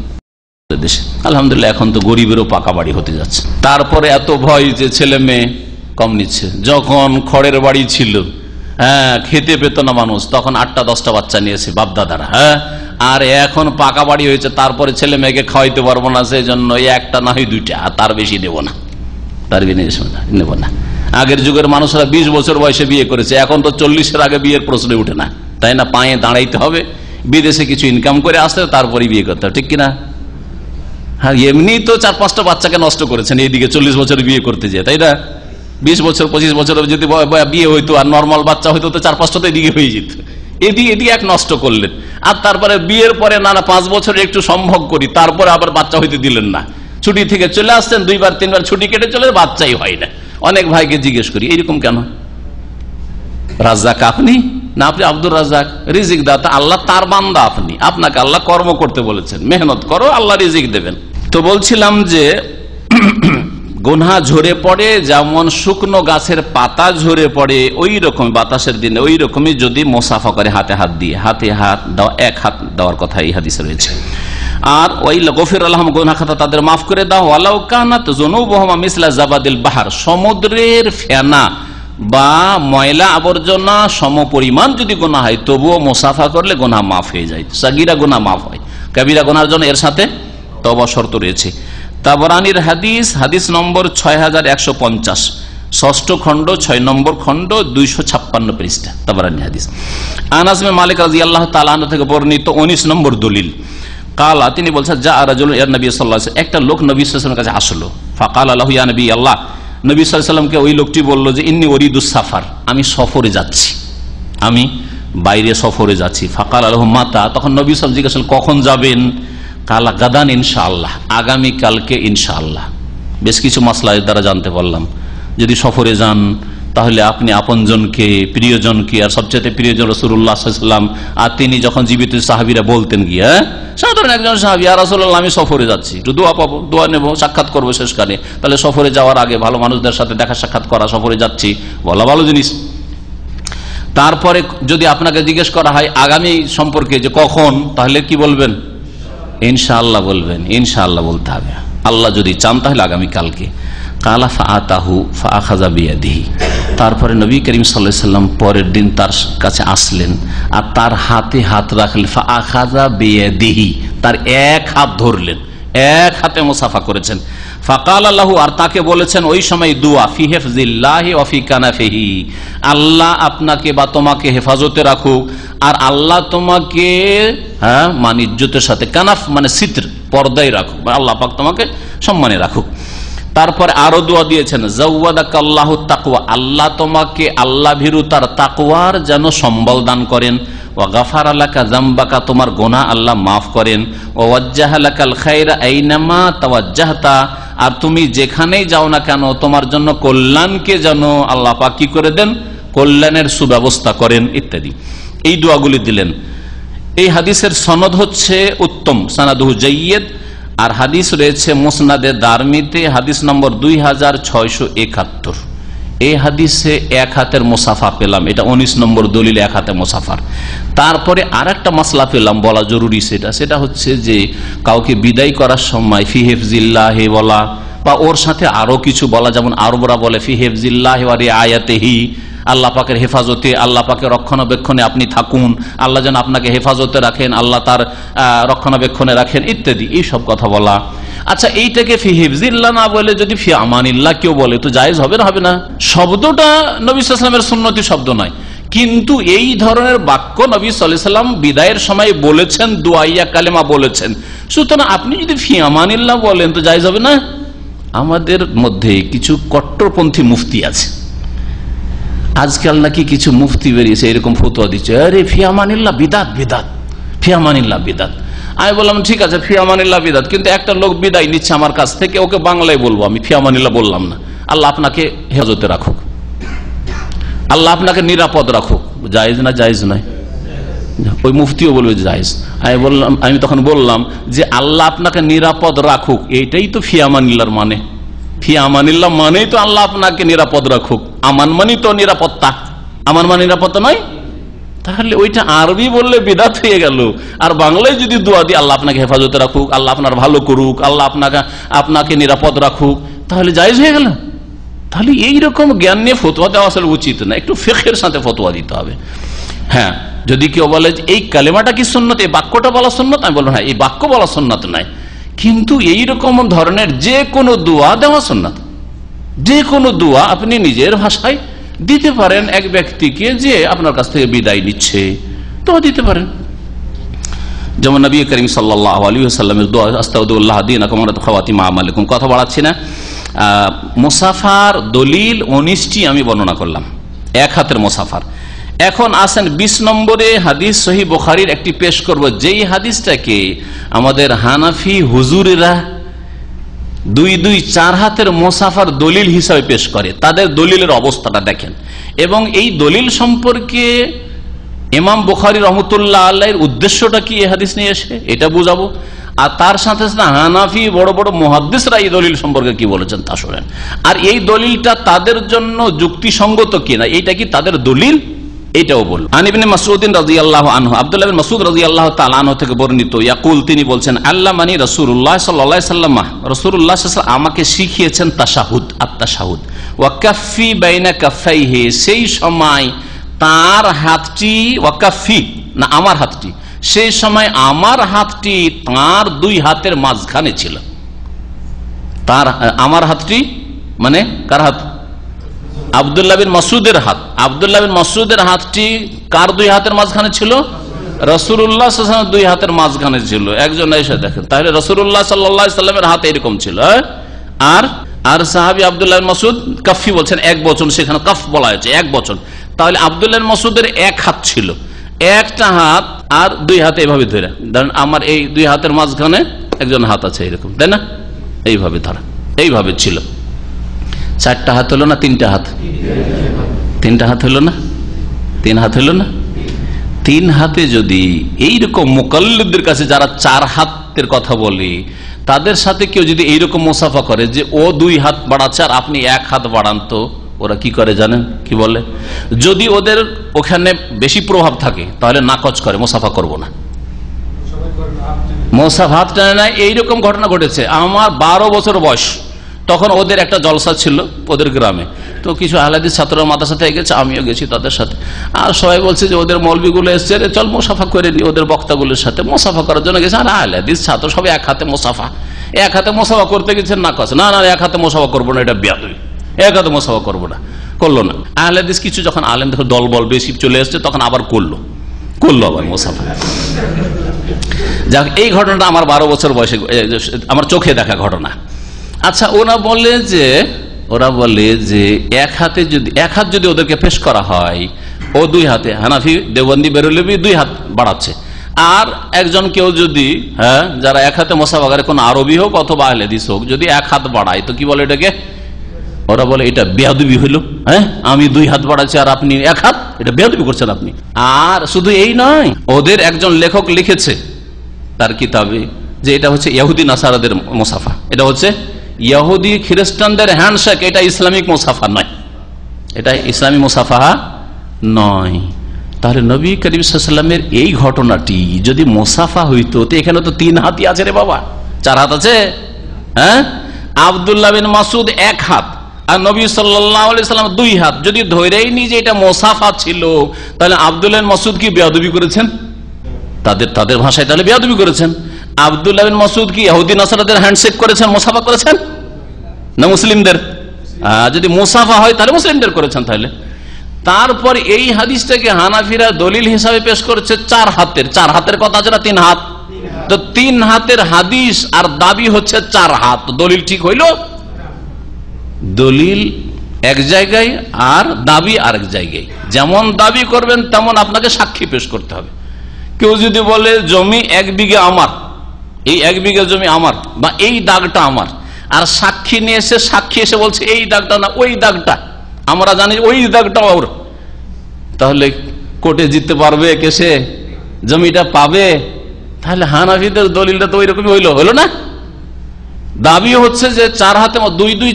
দেশে। আলহামদুলিল্লাহ এখন তো গরিবেরও পাকা বাড়ি হতে যাচ্ছে। তারপরে এত ভয় যে ছেলে মেয়ে কম নিচ্ছে। যখন খড়ের বাড়ি ছিল, হ্যাঁ, খেতে পেত না মানুষ, তখন 8টা-10টা বাচ্চা নিয়েছে বাপদাদারা, হ্যাঁ। আর এখন পাকা বাড়ি হয়েছে, তারপরে ছেলে মেয়েকে খাওয়াইতে পারবো না, সেই জন্য একটা না হয় 2টা, আর তার বেশি দেবো না, তার বেশি নেব না। আগের যুগের মানুষরা 20 বছর বয়সে বিয়ে করেছে, এখন তো 40-এর আগে বিয়ের প্রশ্নে উঠে না, তাই না? পায়ে দাঁড়াইতে হবে, বিদেশে কিছু ইনকাম করে আসতে তারপরে বিয়ে করতে হবে, ঠিক কিনা? হ্যাঁ, এমনি তো 4-5টা বাচ্চাকে নষ্ট করেছেন এইদিকে 40 বছরে বিয়ে করতে যেয়ে, তাই না? 20 বছর 25 বছর যদি বিয়ে হইতো আর নর্মাল বাচ্চা হইতো তো 4-5টা তো এদিকে হয়ে যেত। এদিকে এক নষ্ট করলেন, আর তারপরে বিয়ের পরে না 5 বছর একটু সম্ভব করি, তারপরে আবার বাচ্চা হইতে দিলেন না। ছুটি থেকে চলে আসছেন, 2-3বার ছুটি কেটে চলে, বাচ্চাই হয় না। অনেক ভাইকে জিজ্ঞেস করি এরকম কেন? রাজ্জাক আপনি না? আপনি আব্দুর রাজ্জাক, রিজিক দাতা আল্লাহ, তার বান্দা আপনি, আপনাকে আল্লাহ কর্ম করতে বলেছেন, মেহনত করো, আল্লাহ রিজিক দেবেন। তো বলছিলাম যে গুনাহ ঝরে পড়ে যেমন শুকনো গাছের পাতা ঝরে পড়ে, ওই রকম বাতাসের দিনে ওই রকমই যদি মোসাফা করে, হাতে হাত দিয়ে, হাতে হাত দেওয়া, এক হাত দেওয়ার কথা এই হাদিসে রয়েছে। আর ওই গফির আল্লাহ গুনাহ খাতা তাদের মাফ করে দাও, ওয়ালাউ কানাত যুনুবুহুম মিসলা জাবাদিল বাহর, সমুদ্রের ফেনা বা ময়লা আবর্জনা সমপরিমাণ যদি গুনাহ হয়, তবুও মোসাফা করলে গুনাহ মাফ হয়ে যায়। সাগীরা গুনাহ মাফ হয়, কবিরা গুনাহর জন্য এর সাথে তওবা শর্ত রয়েছে। তাবরানির হাদিস নম্বর 6150, 6ষ্ঠ খণ্ড 6 নম্বর খণ্ড 256 পৃষ্ঠা, তাবরানি হাদিস। আনাস বিন মালিক রাদিয়াল্লাহু তাআলা আনহু থেকে বর্ণিত 19 নম্বর দলিল। কালা, তিনি বলছেন, যা রাজুলুন ইলা নবী সাল্লাল্লাহু আলাইহি ওয়াসাল্লাম, একটা লোক নবী সাল্লাল্লাহু আলাইহি ওয়াসাল্লামের কাছে আসলো। ফাকালা লাহু ইয়া নবী আল্লাহ, নবী সাল্লাল্লাহু আলাইহি ওয়াসাল্লামকে ওই লোকটি বলল যে ইন্নী উরিদুস সাফার, আমি সফরে যাচ্ছি, আমি বাইরে সফরে যাচ্ছি। ফাকালা লাহু মাতা, তখন নবী সাল্লাল্লাহু আলাইহি ওয়াসাল্লাম জিজ্ঞাসা করলেন কখন যাবেন? কালা গাদান ইনশাআল্লাহ, আগামী কালকে ইনশাআল্লাহ। বেশ কিছু মাসলা এর দ্বারা জানতে পারলাম। যদি সফরে যান তাহলে আপনি আপনজনকে, প্রিয়জনকে, আর সবচেয়ে প্রিয়জন রাসূলুল্লাহ সাল্লাল্লাহু আলাইহি ওয়াসাল্লাম, আর তিনি যখন জীবিত সাহাবীরা বলতেন গিয়ে, সাধারণ একজন সাহাবী, ইয়া রাসূলুল্লাহ আমি সফরে যাচ্ছি, একটু দোয়া পাবো, দোয়া নেবো, সাক্ষাৎ করবো শেষকালে। তাহলে সফরে যাওয়ার আগে ভালো মানুষদের সাথে দেখা সাক্ষাৎ করা, সফরে যাচ্ছি বলা ভালো জিনিস। তারপরে যদি আপনাকে জিজ্ঞেস করা হয় আগামী সম্পর্কে যে কখন, তাহলে কি বলবেন? ইনশাআল্লাহ বলবেন। ইনশাআল্লাহ বলতে হবে, আল্লাহ যদি চান তাহলে আগামী কালকে। কালা ফাআতাহু ফাআখাযা বিয়াদিহি, তারপরে নবী করিম সাল্লাল্লাহু আলাইহি ওয়াসাল্লাম পরের দিন তার কাছে আসলেন আর তার হাতে হাত রাখলেন। ফাআখাযা বিয়াদিহি, তার এক হাত ধরলেন, এক হাতে মুসাফা করেছেন। ফাকাল লাহু, আর তাকে বলেছেন ওই সময় দুয়া, ফি হিফজিল্লাহি ওয়া ফি কানাফিহি, আল্লাহ আপনাকে বা তোমাকে হেফাজতে রাখুক, আর আল্লাহ তোমাকে মানে ইজ্জতের সাথে, কানাফ মানে সিত্র, পর্দায় রাখুক, আল্লাহ পাক তোমাকে সম্মানে রাখুক। তারপরে আরো দোয়া দিয়েছেন, জাওয়াদাকাল্লাহু তাকওয়া, আল্লাহ তোমাকে আল্লাহ ভীরুতার তাকওয়ার যেন সম্বল দান করেন। ওয়া গাফারা লাকা যামবাকা, তোমার গুনাহ আল্লাহ মাফ করেন। ওয়া ওয়াজ্জাহা লাকাল খায়রা আইনামা তাওয়াজ্জাহতা, আর তুমি যেখানেই যাও না কেন তোমার জন্য কল্যাণকে যেন আল্লাহ পাক কি করে দেন, কল্যাণের সুব্যবস্থা করেন ইত্যাদি। এই দোয়াগুলি দিলেন। এই হাদিসের সনদ হচ্ছে উত্তম, সানাদুহু জাইয়্যিদ। আর হাদিস রয়েছে মুসনাদে দারমিতে, হাদিস নম্বর 2671। এই হাদিসে এক হাতের মুসাফা পেলাম, এটা 19 নম্বর দলিল, এক হাতে মুসাফার। তারপরে আর একটা মাসলা পেলাম, বলা জরুরি, সেটা হচ্ছে যে কাউকে বিদায় করার সময় ফি হিফজিল্লাহি বলা, বা ওর সাথে আরো কিছু বলা, যেমন আরবরা বলে ফি হিফজিল্লাহি ওয়া রিআয়াতিহি, আল্লাহ পাকের হেফাজতে, আল্লাহ পাকের রক্ষণাবেক্ষণে আপনি থাকুন, আল্লাহ যেন আপনাকে হেফাজতে রাখেন, আল্লাহ তার রক্ষণাবেক্ষণে রাখেন ইত্যাদি, এই সব কথা বলা। আচ্ছা, এইটাকে ফি হিফজিল্লাহ না বলে যদি ফি আমানিল্লাহ কেউ বলে তো জায়েজ হবে না? হবে না। শব্দটা নবী সাল্লাল্লাহু আলাইহি ওয়াসাল্লামের সুন্নতি শব্দ নয়, কিন্তু এই ধরনের বাক্য নবী সাল্লাল্লাহু আলাইহি ওয়াসাল্লাম বিদায়ের সময় বলেছেন, দুআইয়া কালেমা বলেছেন, সুতরাং আপনি যদি ফি আমানিল্লাহ বলেন তো জায়েজ হবে না? আমাদের মধ্যে কিছু কট্টরপন্থী মুফতি আছে, আজকাল নাকি কিছু মুফতি বেরিয়েছে এরকম ফতোয়া দিচ্ছে, আরে ফিয়ামানিল্লাহ বিদাত, বিদাত, ফিয়ামানিল্লাহ বিদাত। আমি বললাম ঠিক আছে ফিয়ামানিল্লাহ বিদাত, কিন্তু একটা লোক বিদায় নিচ্ছে আমার কাছ থেকে, ওকে বাংলায় বলবো, আমি ফিয়ামানিল্লাহ বললাম না। আল্লাহ আপনাকে হেফাজতে রাখুক, আল্লাহ আপনাকে নিরাপদ রাখুক, জায়েজ না জায়েজ নয়? ওই মুফতিও বলবে জায়েজ। আমি তখন বললাম যে আল্লাহ আপনাকে নিরাপদ রাখুক, এইটাই তো ফিয়ামানিল্লাহর মানে। ফিয়ামানিল্লাহ মানেই তো আল্লাহ আপনাকে নিরাপদ রাখুক, আমান মানি তো নিরাপত্তা, আমান মানে নিরাপত্তা নয়? তাহলে ওইটা আরবি বললে বিদাত হয়ে গেল, আর বাংলায় যদি দোয়া দিয়ে আল্লাহ আপনাকে হেফাজতে রাখুক, আল্লাহ আপনার ভালো করুক, আল্লাহ আপনাকে নিরাপদ রাখুক, তাহলে জায়েজ হয়ে গেল। তাহলে এইরকম জ্ঞান নিয়ে ফতোয়া দেওয়া আসলে উচিত না, একটু ফিকহের সাথে ফতোয়া দিতে হবে। হ্যাঁ, যদি কেউ বলে এই কালেমাটা কি সুন্নত, এই বাক্যটা বলা সুন্নত, আমি বলবো হ্যাঁ এই বাক্য বলা সুন্নত নাই, কিন্তু এইরকম ধরনের যে কোনো দোয়া দেওয়া সুন্নত। যে কোনো দোয়া আপনি নিজের ভাষায় দিতে পারেন এক ব্যক্তিকে যে আপনার কাছ থেকে বিদায় নিচ্ছে, তো দিতে পারেন। যেমন নবী করিম সাল্লাল্লাহু আলাইহি ওয়াসাল্লামের দোয়া, আস্তাউদুল্লাহ দীনাকুম ওয়া খাওয়াতিমা আমালাকুম। কথা বাড়াচ্ছি না। মুসাফার দলিল 19টি আমি বর্ণনা করলাম, এক হাতের মুসাফার। এখন আসেন 20 নম্বরে হাদিস সহিহ বুখারীর একটি পেশ করব, যেই হাদিসটাকে আমাদের হানাফি হুজুরেরা 2-4 হাতের মুসাফার দলিল হিসাবে পেশ করে। তাদের দলিলের অবস্থাটা দেখেন, এবং এই দলিল সম্পর্কে ইমাম বুখারী রহমতুল্লাহ আলাইহির উদ্দেশ্যটা কি এই হাদিস নিয়ে এসে, এটা বুঝাবো। আর তার সাথে সাথে হানাফি বড় বড় মুহাদ্দিসরা এই দলিল সম্পর্কে কি বলেছেন তা শুনেন। আর এই দলিলটা তাদের জন্য যুক্তিসঙ্গত কিনা, এইটা কি তাদের দলিল, এটাও বলবো। আন ইবনে মাসউদ রাদিয়াল্লাহু আনহু, আব্দুল্লাহ বিন মাসউদ রাদিয়াল্লাহু তাআলা আনহু থেকে বর্ণিত, ইয়াকুল, তিনি বলছেন, আল্লামানি রাসূলুল্লাহ সাল্লাল্লাহু আলাইহি ওয়াসাল্লাম, রাসূলুল্লাহ সাল্লাল্লাহু আলাইহি ওয়াসাল্লাম আমাকে শিখিয়েছেন তাশাহুদ, আত-তাশাহুদ। ওয়া কাফফি বাইনা কাফাইহি, সেই সময় তার হাতটি, ওয়া কাফফি না আমার হাতটি, সেই সময় আমার হাতটি তার দুই হাতের মাঝখানে ছিল। তার আমার হাতটি মানে কার হাত? আব্দুল্লাহ বিন মাসউদের হাত। আব্দুল্লাহ বিন মাসউদের হাতটি কার দুই হাতের মাঝখানে ছিল? রাসূলুল্লাহ সাল্লাল্লাহু আলাইহি ওয়াসাল্লামের দুই হাতের মাঝখানে ছিল। একজন এসে দেখেন, তাহলে রাসূলুল্লাহ সাল্লাল্লাহু আলাইহি ওয়াসাল্লামের হাত এরকম ছিল। আর সাহাবী আব্দুল্লাহ বিন মাসউদ কাফি বলছেন, এক বচন, সেখানে কাফ বলা হয়েছে, এক বচন। তাহলে আব্দুল্লাহ বিন মাসউদের এক হাত ছিল, একটা হাত আর দুই হাতে এভাবে ধরে, ধরেন আমার এই দুই হাতের মাঝখানে একজন হাত আছে এরকম, তাই না? এইভাবে ধরা, এইভাবে ছিল। 4টা হাত হলো না 3টা হাত? 3টা হাত হলো না? 3 হাত হলো না? 3 হাতে যদি এইরকম মুকাল্লিদদের কাছে যারা 4 হাতের কথা বলে, তাদের সাথে কেউ যদি এইরকম মুসাফা করে যে ও 2 হাত বাড়াচ্ছে আর আপনি 1 হাত বাড়ান, তো ওরা কি করে জানেন? কি বলে? যদি ওদের ওখানে বেশি প্রভাব থাকে তাহলে নাকচ করে, মুসাফা করব না, মুসাফা হাত টানে না। এইরকম ঘটনা ঘটেছে। আমার 12 বছর বয়স, তখন ওদের একটা জলসা ছিল ওদের গ্রামে, তো কিছু আহলে হাদিস ছাত্ররা মাদ্রাসা থেকে গেছে, আমিও গেছি তাদের সাথে। আর সবাই বলছে যে ওদের মৌলবীগুলো এসছে, চল মুসাফা করে নি, ওদের বক্তাগুলোর সাথে মুসাফা করার জন্য গেছে। আর আহলে হাদিস ছাত্র সবাই এক হাতে মুসাফা, এক হাতে মুসাফা করতে গেছেন, না কছে না না এক হাতে মুসাফা করবো না, এটা বেয়াদবি, এক হাতে মুসাফা করবো না, করলো না। আহলে হাদিস কিছু যখন আলেম দেখো দল বল বেশি চলে এসছে, তখন আবার করলো আবার মুসাফা। যাক, এই ঘটনাটা আমার 12 বছর বয়সে আমার চোখে দেখা ঘটনা। আচ্ছা, ওরা বলে যে এক হাত যদি ওদেরকে পেশ করা হয়, ও 2 হাতে, হানাফি দেওবন্দি বেরলভি 2 হাত বাড়াচ্ছে, আর একজন কেউ যদি যারা এক হাতে মুসাফা করে, কোন আরবি হোক অথবা আহলে হাদিস হোক, যদি 1 হাত বাড়ায়, তো কি বলে এটাকে? ওরা বলে এটা বেয়াদবি হইল। আমি 2 হাত বাড়াচ্ছি আর আপনি 1 হাত, এটা বেয়াদবি করছেন আপনি। আর শুধু এই নয়, ওদের একজন লেখক লিখেছে তার কিতাবে যে এটা হচ্ছে ইহুদি নাসারাদের মুসাফা, এটা হচ্ছে ইহুদি খ্রিস্টানদের হ্যান্ডশেক, এটা ইসলামিক মুসাফা নয়, এটা ইসলামী মুসাফা নয়। তাহলে নবী করিম সাল্লাল্লাহু আলাইহি ওয়াসাল্লামের এই ঘটনাটি যদি মুসাফা হইতো, তো এখানে তো 3 হাতই আছে রে বাবা, 4 হাত আছে? আব্দুল্লাহ বিন মাসউদ 1 হাত আর নবী সাল্লাল্লাহু আলাইহি ওয়াসাল্লাম 2 হাত। যদি ধরেই নি যে এটা মুসাফা ছিল, তাহলে আব্দুল্লাহ বিন মাসউদ কি বেয়াদবি করেছেন? তাদের ভাষায় তাহলে বেয়াদবি করেছেন। আব্দুল্লাহ বিন মাসউদ কি ইহুদি নাসারাদের হ্যান্ডশেক করেছেন, মুসাফা করেছেন না মুসলিমদের? যদি মুসাফা হয় তাহলে মুসলিমদের করেছেন। তাহলে তারপর এই হাদিসটাকে হানাফিরা দলিল হিসাবে পেশ করেছে 4 হাতের। 4 হাতের কথা আছে না 3 হাত? তো 3 হাতের হাদিস আর দাবি হচ্ছে 4 হাত, দলিল ঠিক হইল দলিল এক জায়গায় আর দাবি আরেক জায়গায়। যেমন দাবি করবেন তেমন আপনাকে সাক্ষী পেশ করতে হবে। কেউ যদি বলে জমি 1 বিঘা আমার, এই 1 বিঘা জমি আমার, বা এই দাগটা আমার, আর সাক্ষী নিয়ে এসে সাক্ষী এসে বলছে এই দাগটা না ওই দাগটা, আমরা জানি ওই দাগটা ওর, তাহলে কোর্টে জিততে পারবে কেসে? জমিটা পাবে? তাহলে হানাফিদের দলিলটা তো ওইরকমই হইলো না। দাবি হচ্ছে যে 4 হাতে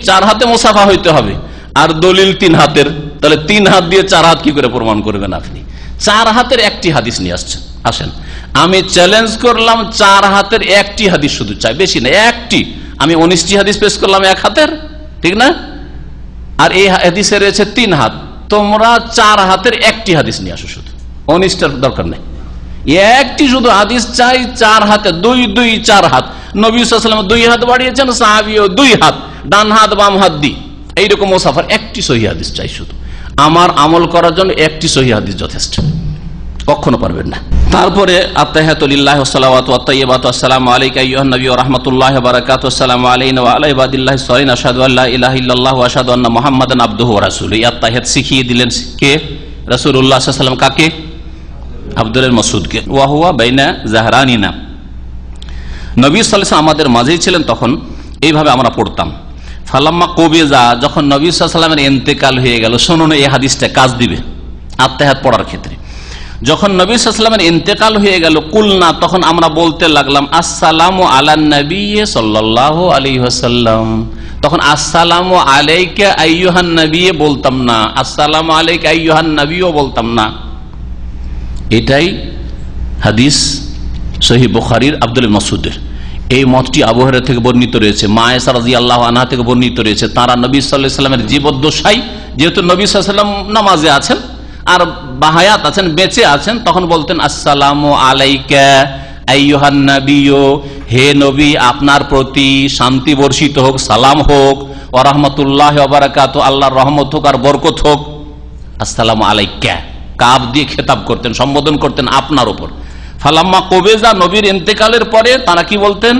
4 হাতে মুসাফা হইতে হবে, আর দলিল 3 হাতের, তাহলে 3 হাত দিয়ে 4 হাত কি করে প্রমাণ করবেন আপনি? 4 হাতের একটি হাদিস নিয়ে আসছেন। আসেন আমি চ্যালেঞ্জ করলাম 4 হাতের একটি হাদিস শুধু চাই, বেশি না, একটি। আমি 19টি হাদিস পেশ করলাম 1 হাতের, ঠিক না? আর এই হাদিসে রয়েছে 3 হাত, তোমরা 4 হাতের একটি হাদিস নিয়ে আসো, শুধু 19টার দরকার নেই, একটি শুধু হাদিস চাই 4 হাতে, 2 4 হাত। নবী সাল্লাল্লাহু আলাইহি ওয়াসাল্লাম 2 হাত বাড়িয়েছেন, সাহাবীও 2 হাত, ডান হাত বাম হাত দিয়ে এইরকম মুসাফার একটি সহিহ হাদিস চাই শুধু। আমার আমল করার জন্য একটি সহিহ হাদিস যথেষ্ট, কখনো পারবেন না। তারপরে আত্তাহিয়াতু লিল্লাহি ওয়া সালাওয়াতু ওয়া তাইয়্যিবাতু আসসালামু আলাইকা আইয়ুহান নবী ওয়া রাহমাতুল্লাহি ওয়া বারাকাতুহু আসসালামু আলাইনা ওয়া আলা ইবাদিল্লাহিস সালিহিন আশহাদু আল্লা ইলাহা ইল্লাল্লাহ ওয়া আশহাদু আন্না মুহাম্মাদান আবদুহু ওয়া রাসূলুহু। এই আত্তাহিয়াত শিখিয়ে দিলেন কে? রাসূলুল্লাহ সাল্লাল্লাহু আলাইহি ওয়াসাল্লাম। কাকে? আব্দুল মাসউদকে। ওয়া হুয়া বাইনা জাহরানিনা, নবী সাল্লাল্লাহু আলাইহি ওয়াসাল্লাম আমাদের মাঝেই ছিলেন, তখন এইভাবে আমরা পড়তাম। ফালাম্মা কবিজা, যখন নবী সাল্লাল্লাহু আলাইহি ওয়াসাল্লামের ইন্তেকাল হয়ে গেল, শুনুন এই হাদিসটা কাজ দিবে আত্তাহিয়াত পড়ার ক্ষেত্রে। যখন নবী সাল্লাল্লাহু আলাইহি ওয়াসাল্লামের ইন্তেকাল হয়ে গেল, কুলনা, তখন আমরা বলতে লাগলাম আসসালামু আলান নবী সাল্লাল্লাহু আলাইহি ওয়াসাল্লাম। তখন আসসালামু আলাইকা আইয়ুহান নবী বলতাম না, আসসালামু আলাইকা আইয়ুহান নবীও বলতাম না। এটাই হাদিস সহিহ বুখারীর আব্দুল মাসউদের। এই মতটি আবু হুরায়রা থেকে বর্ণিত রয়েছে, মা আয়েশা রাদিয়াল্লাহু আনহা থেকে বর্ণিত রয়েছে। তারা নবী সাল্লাল্লাহু আলাইহি ওয়াসাল্লামের জীবদ্দশায়, যেহেতু নবী সাল্লাল্লাহু আলাইহি ওয়াসাল্লাম নামাজে আছেন আর বাহায়াত আছেন, বেঁচে আছেন, তখন বলতেন আসসালামু আলাইকা আইয়ুহান নবিয়্যু, হে নবী আপনার প্রতি শান্তি বর্ষিত হোক, সালাম হোক, ওয়া রাহমাতুল্লাহি ওয়া বারাকাতুহু, আল্লাহর রহমত হোক আর বরকত হোক। আসসালামু আলাইকা কাব দিয়ে খেতাব করতেন, সম্বোধন করতেন আপনার উপর। ফালাম্মা কবিজা, নবীর ইন্তেকালের পরে তারা কি বলতেন?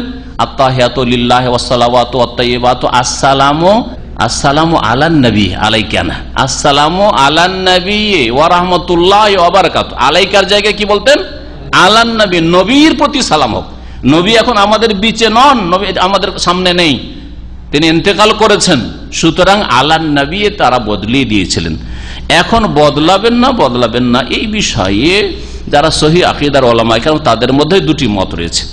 আত্তাহিয়াতু লিল্লাহি ওয়াস সালাওয়াতু ওয়াত তাইয়্যিবাতু আসসালামু আলান নবী আলাইকা না, আসসালামু আলান নবী ওয়া রাহমাতুল্লাহি ওয়া বারাকাতুহু। আলাইকার জায়গায় কি বলতেন? আলান নবী, নবীর প্রতি সালাম হোক। নবী এখন আমাদের বিচে নন, নবী আমাদের সামনে নেই, তিনি ইন্তেকাল করেছেন, সুতরাং আলান নবী তারা বদলিয়ে দিয়েছিলেন। এখন বদলাবেন না এই বিষয়ে যারা সহিহ আকীদার উলামা কেরাম, তাদের মধ্যে 2টি মত রয়েছে।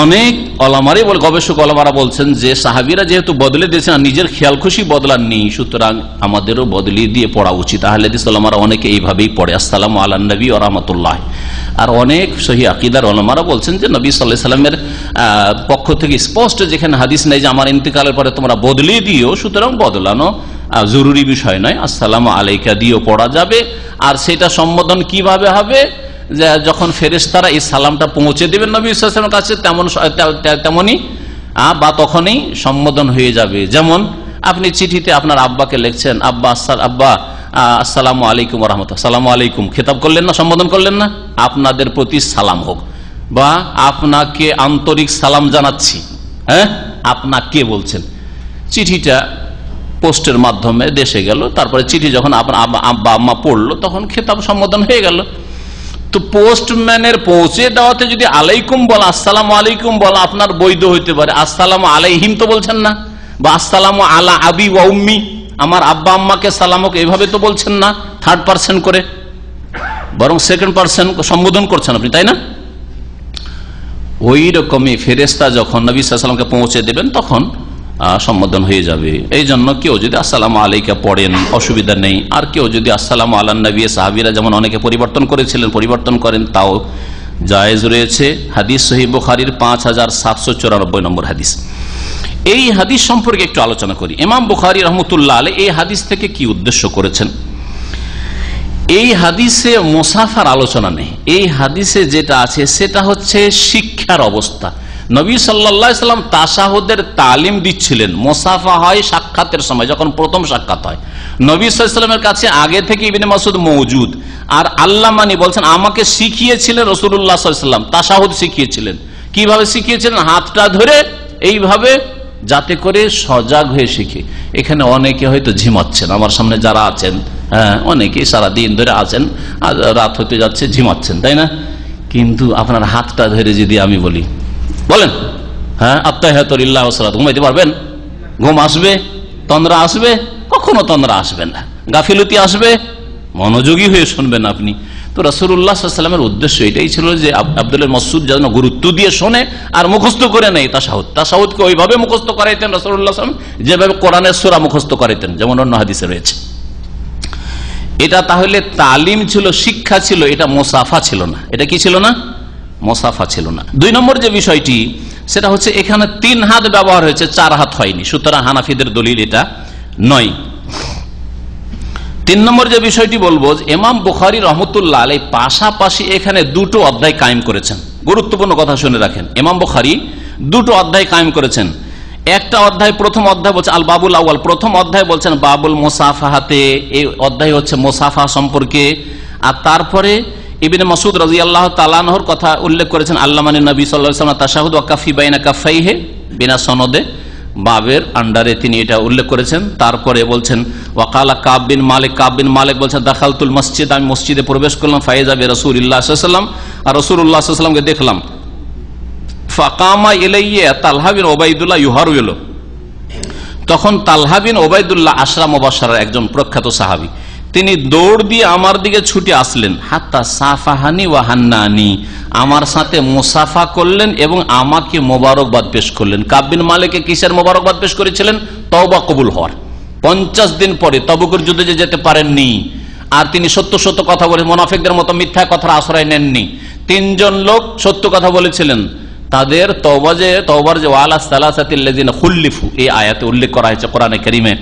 অনেক ওলামারই গবেষক ওলামারা বলছেন যে সাহাবীরা যেহেতু বদলে দিয়েছেন, নিজের খেয়াল খুশি বদলাননি, সুতরাং আমাদেরও বদলিয়ে দিয়ে পড়া উচিত। আহলে হাদিস ওলামারা অনেকে এইভাবেই পড়ে, আসসালামু আলান নবী ওয়া রাহমাতুল্লাহ। আর অনেক সহিহ আকীদার ওলামারা বলছেন যে নবী সাল্লাল্লাহু আলাইহি ওয়াসাল্লামের পক্ষ থেকে স্পষ্ট যেখানে হাদিস নেই যে আমার ইন্তেকালের পরে তোমরা বদলিয়ে দিও, সুতরাং বদলানো জরুরি বিষয় নয়, আসসালামু আলাইকা দিয়েও পড়া যাবে। আর সেটা সম্বোধন কিভাবে হবে? যখন ফেরেশতারা এই সালামটা পৌঁছে দেবেন নবী সাল্লাল্লাহু আলাইহি ওয়াসাল্লামের কাছে, তেমনই বা তখনই সম্বোধন হয়ে যাবে। যেমন আপনি চিঠিতে আপনার আব্বাকে লিখছেন, আব্বা আসসালামু আলাইকুম ওয়া রাহমাতুল্লাহ, আসসালামু আলাইকুম খেতাব করলেন না, সম্বোধন করলেন না, আপনাদের প্রতি সালাম হোক, বা আপনাকে আন্তরিক সালাম জানাচ্ছি। হ্যাঁ, আপনাকে বলছেন। চিঠিটা পোস্টের মাধ্যমে দেশে গেল, তারপরে চিঠি যখন আপনার আব্বা আম্মা পড়লো, তখন খেতাব সম্বোধন হয়ে গেল। তো পোস্টম্যানের পৌঁছে দেওয়াতে যদি আলাইকুম বলা, আসসালামু আলাইকুম বলা আপনার বৈধ হইতে পারে, আসসালামু আলাইহিম তো বলছেন না, বা আসসালামু আলা আবি ওয়া উম্মি, আমার আব্বা আম্মাকে সালাম হোক, এইভাবে তো বলছেন না থার্ড পারসন করে, বরং সেকেন্ড পারসন সম্বোধন করছেন আপনি, তাই না? ওই রকমই ফেরেশতা যখন নবী সাল্লাল্লাহু আলাইহি ওয়াসাল্লামকে পৌঁছে দেবেন, তখন সম্বোধন হয়ে যাবে। এই জন্য কেউ যদি আসসালামু আলাইকা পড়েন অসুবিধা নেই, আর কেউ যদি আসসালামু আলান নবী, সাহাবীরা যেমন অনেকে পরিবর্তন করেছিলেন, পরিবর্তন করেন, তাও জায়েজ রয়েছে। হাদিস সহিহ বুখারীর 5794 নম্বর হাদিস। এই হাদিস সম্পর্কে একটু আলোচনা করি। ইমাম বুখারী রাহমাতুল্লাহ আলাইহি এই হাদিস থেকে কি উদ্দেশ্য করেছেন? এই হাদিসে মুসাফার আলোচনা নেই, এই হাদিসে যেটা আছে সেটা হচ্ছে শিক্ষার অবস্থা। নবী সাল্লাল্লাহু আলাইহি সাল্লাম তাশাহুদের তালিম দিচ্ছিলেন। মুসাফা হয় সাক্ষাতের সময়, যখন প্রথম সাক্ষাৎ হয়। নবী সাল্লাল্লাহু আলাইহি সাল্লামের কাছে আগে থেকে ইবনে মাসউদ মওজুদ, আর আল্লামানি বলছেন আমাকে শিখিয়েছিলেন রাসূলুল্লাহ সাল্লাল্লাহু আলাইহি সাল্লাম, তাশাহুদ শিখিয়েছিলেন। কিভাবে শিখিয়েছিলেন? হাতটা ধরে এইভাবে যাতে করে সজাগ হয়ে শিখে। এখানে অনেকে হয়তো ঝিমাচ্ছেন, আমার সামনে যারা আছেন, হ্যাঁ অনেকেই সারাদিন ধরে আছেন, আর রাত হতে যাচ্ছে ঝিমাচ্ছেন, তাই না? কিন্তু আপনার হাতটা ধরে যদি আমি বলি, বলেন হ্যাঁ আত্তাহিয়াতুলিল্লাহ ওয়া সালাত, ঘুমাইতে পারবেন? ঘুম আসবে? তন্দ্রা আসবে? কখনো তন্দ্রা আসবে না, গাফিলতি আসবে, মনোযোগী হয়ে শুনবেন আপনি। তো রাসূলুল্লাহ সাল্লাল্লাহু আলাইহি ওয়াসাল্লামের উদ্দেশ্য এটাই ছিল যে আব্দুল্লাহ মাসউদ যেন গুরুত্ব দিয়ে শোনে আর মুখস্থ করে নেয় তাশাহুদকে ওইভাবে মুখস্থ করাইতেন রাসূলুল্লাহ সাল্লাল্লাহু আলাইহি ওয়াসাল্লাম যেভাবে কোরআনের সূরা মুখস্থ করাইতেন, যেমন অন্য হাদিসে রয়েছে। এটা তাহলে তালিম ছিল, শিক্ষা ছিল, এটা মুসাফা ছিল না। এটা কি ছিল না? মুসাফা ছিল না। 2 নম্বর যে বিষয়টি সেটা হচ্ছে এখানে 3 হাত ব্যবহার হয়েছে, 4 হাত হয়নি, সুতরাং হানাফিদের দলিল এটা নয়। 3 নম্বর যে বিষয়টি বলবো, ইমাম বুখারী রহমতুল্লাহ আলাইহি পাশাপাশি এখানে 2টো অধ্যায় কায়েম করেছেন। গুরুত্বপূর্ণ কথা শুনে রাখেন, ইমাম বুখারী 2টো অধ্যায় কায়েম করেছেন। একটা অধ্যায়, প্রথম অধ্যায় বলছে আল বাবুল আউয়াল, প্রথম অধ্যায় বলছেন বাবুল মুসাফাহাতে, এই অধ্যায় হচ্ছে মুসাফা সম্পর্কে। আর তারপরে ইবনে মাসউদ রাদিয়াল্লাহু তাআলা আনহুর কথা উল্লেখ করেছেন, আল্লামানি নবী সাল্লাল্লাহু আলাইহি ওয়াসাল্লাম তাশাহুদ ওয়া কাফি বাইনা কাফাইহি বিনা সনদে, বাবের আন্ডারে তিনি এটা উল্লেখ করেছেন। তারপরে বলছেন ওয়াকালা কাব বিন মালিক বলছেন দাখালতুল মসজিদ, আমি মসজিদে প্রবেশ করলাম, ফাইজা বি রাসূলিল্লাহ সাল্লাল্লাহু আলাইহি ওয়াসাল্লাম, আর রাসূলুল্লাহ সাল্লাল্লাহু আলাইহি ওয়াসাল্লামকে দেখলাম। ফাকামা ইলাইয়া তালহা বিন উবাইদুল্লাহ ইউহারুলু, তখন তালহা বিন উবাইদুল্লাহ আশরা মুবাশশারার একজন প্রখ্যাত সাহাবী, তিনি দৌড় দিয়ে আমার দিকে ছুটে আসলেন। হাত্তা সাফাহানি ওয়া হান্নানি, আমার সাথে মুসাফা করলেন এবং আমাকে মোবারকবাদ পেশ করলেন। কাব বিন মালিককে কিসের মোবারকবাদ পেশ করেছিলেন? তওবা কবুল হওয়ার। 50 দিন পরে তবুকের যুদ্ধে যে যেতে পারেননি, আর তিনি সত্য সত্য কথা বলে, মুনাফিকদের মতো মিথ্যা কথার আশ্রয় নেননি। 3 জন লোক সত্য কথা বলেছিলেন, তাদের তওবার যে ওয়ালা সালাসাতিল লাযিনা খুল্লিফু, এই আয়াতে উল্লেখ করা হয়েছে কোরআনে কারীমে।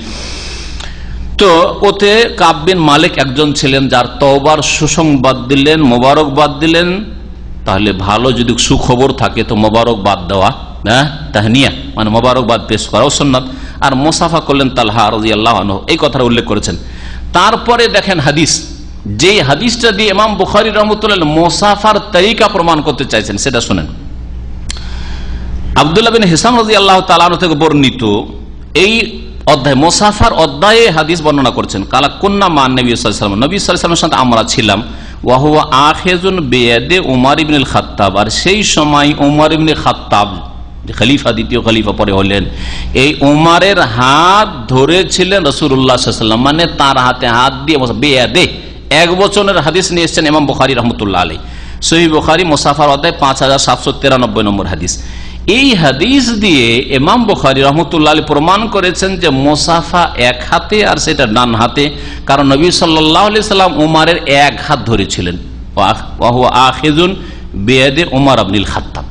তো ওতে কাব বিন মালিক একজন ছিলেন যার তওবার সুসংবাদ দিলেন, মোবারকবাদ দিলেন। তাহলে ভালো যদি সুখবর থাকে তো মোবারকবাদ দেওয়া, হ্যাঁ তাহনিয়া মানে মোবারকবাদ পেশ করাও সুন্নাত। আর মুসাফা করলেন তালহা রাদিয়াল্লাহু আনহু, এই কথাটা উল্লেখ করেছেন। তারপরে দেখেন হাদিস, যে হাদিসটা দিয়ে ইমাম বুখারী রাহমাতুল্লাহ মুসাফার তরিকা প্রমাণ করতে চাইছেন, সেটা শুনেন। আব্দুল্লাহ বিন হিসাম রাদিয়াল্লাহু তাআলা আনহু থেকে বর্ণিত এই অধ্যায়, মুসাফার অধ্যায়ে হাদিস বর্ণনা করছেন, কালা কুন্না মান নবী সাল্লাল্লাহু আলাইহি ওয়াসাল্লাম, নবী সাল্লাল্লাহু আলাইহি ওয়াসাল্লামের সাথে আমরা ছিলাম। ওয়া হুয়া আখিযুন বিয়াদি উমর ইবনুল খাত্তাব, আর সেই সময় উমর ইবনে খাত্তাব খলিফা, দ্বিতীয় খলিফা পরে হলেন, এই উমরের হাত ধরেছিলেন রাসূলুল্লাহ সাল্লাল্লাহু আলাইহি ওয়াসাল্লাম, মানে তার হাতে হাত দিয়ে বিয়াদে, 1 বচনের হাদিস নিয়ে এসেছেন ইমাম বুখারী রাহমাতুল্লাহ আলাইহি। সহিহ বুখারী মুসাফার অধ্যায় 5793 নম্বর হাদিস। এই হাদিস দিয়ে ইমাম বুখারী রাহমাতুল্লাহ আলাইহি প্রমাণ করেছেন যে মুসাফা 1 হাতে, আর সেটা ডান হাতে, কারণ নবী সাল্লাল্লাহু আলাইহি সাল্লাম উমরের 1 হাত ধরেছিলেন। ওয়া হুয়া আখিযুন বিয়াদি উমর ইবনুল খাত্তাব,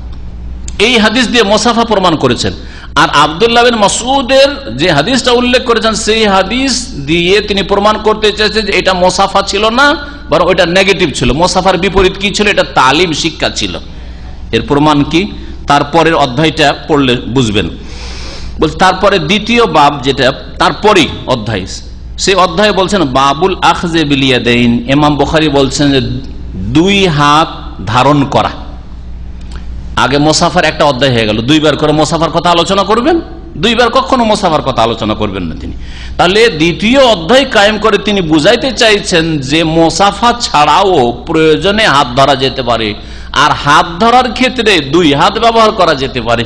এই হাদিস দিয়ে মুসাফা প্রমাণ করেছেন। আর আব্দুল্লাহ বিন মাসউদের যে হাদিসটা উল্লেখ করেছেন, সেই হাদিস দিয়ে তিনি প্রমাণ করতে চেয়েছেন যে এটা মুসাফা ছিল না, বরং ওটা নেগেটিভ ছিল। মুসাফার বিপরীত কি ছিল? এটা তালিম, শিক্ষা ছিল। এর প্রমাণ কি? তারপরের অধ্যায়টা পড়লে বুঝবেন। বলছে তারপরে দ্বিতীয় বাব, যেটা তারপরেই অধ্যায়, সেই অধ্যায়ে বলছেন বাবুল আখযে বিল ইয়াদাইন। ইমাম বুখারী বলছেন যে 2 হাত ধারণ করা। আগে মুসাফার একটা অধ্যায় হয়ে গেল, 2 বার করে মুসাফার কথা আলোচনা করবেন, 2 বার কখনো মুসাফার কথা আলোচনা করবেন না তিনি। তাহলে দ্বিতীয় অধ্যায় কায়েম করে তিনি বুঝাইতে চাইছেন যে মুসাফা ছাড়াও প্রয়োজনে হাত ধরা যেতে পারে, আর হাত ধরার ক্ষেত্রে 2 হাত ব্যবহার করা যেতে পারে।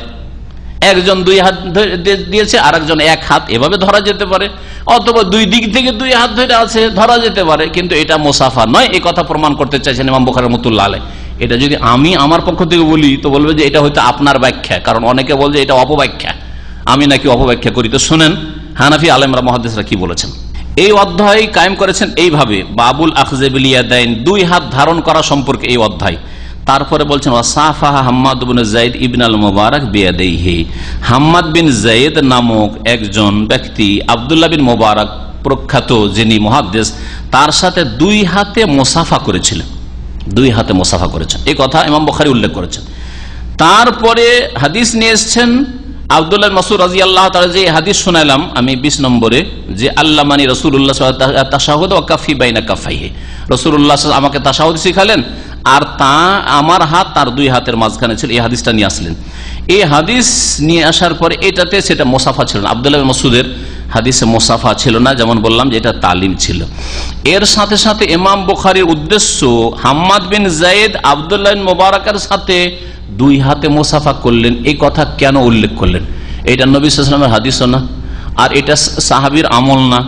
একজন 2 হাত দিয়েছে, আর একজন 1 হাত, এভাবে ধরা যেতে পারে, অথবা 2 দিক থেকে 2 হাত ধরে আছে, ধরা যেতে পারে, কিন্তু এটা মুসাফা নয়, এই কথা প্রমাণ করতে চাইছেন ইমাম বুখারী রাহমাতুল্লাহ আলাইহি। এটা যদি আমি আমার পক্ষ থেকে বলি তো বলবে যে এটা হয়তো আপনার ব্যাখ্যা, কারণ অনেকে বলছে এটা অপব্যাখ্যা, আমি নাকি অপব্যাখ্যা করি। তো শুনেন হানাফি আলেমরা, মুহাদ্দিসরা কি বলেছেন। এই অধ্যায় কায়েম করেছেন এইভাবে, বাবুল আখযে বিল ইয়াদাইন, 2 হাত ধারণ করা সম্পর্কে এই অধ্যায়। তারপরে বলছেন ওয়াসাফাহা হাম্মাদ ইবনে যায়েদ ইবনে আল মুবারক বিয়াদাইহি, হাম্মাদ বিন যায়েদ নামক একজন ব্যক্তি আব্দুল্লাহ বিন মুবারক প্রখ্যাত যিনি মুহাদ্দিস, তার সাথে 2 হাতে মুসাফা করেছিলেন, 2 হাতে মুসাফা করেছেন, এই কথা ইমাম বুখারী উল্লেখ করেছেন। তারপরে হাদিস নিয়ে এসেছেন আব্দুল্লাহ মাসউদ রাদিয়াল্লাহু তাআলা, যে হাদিস শোনালাম আমি 20 নম্বরে, যে আল্লামানি রাসূলুল্লাহ সাল্লাল্লাহু আলাইহি ওয়াসাল্লাম তাশাহুদ ওয়া কাফি বাইনা কাফাইহি, রাসূলুল্লাহ আমাকে তাশাহুদ শিখালেন আর তা আমার হাত তার দুই হাতের মাঝখানে ছিল। এই হাদিসটা নিয়ে আসলেন। এই হাদিস নিয়ে আসার পরে এটাতে সেটা মোসাফা ছিল না, আব্দুল্লাহ বিন মাসউদের হাদিসে মোসাফা ছিল না, যেমন বললাম যে এটা তালিম ছিল। এর সাথে সাথে ইমাম বুখারীর উদ্দেশ্য হাম্মাদ বিন যায়েদ আব্দুল্লাহ বিন মুবারাকের সাথে দুই হাতে মোসাফা করলেন, এই কথা কেন উল্লেখ করলেন? এটা নবী সাল্লাল্লাহু আলাইহি ওয়াসাল্লামের হাদিসও না, আর এটা সাহাবীর আমল না,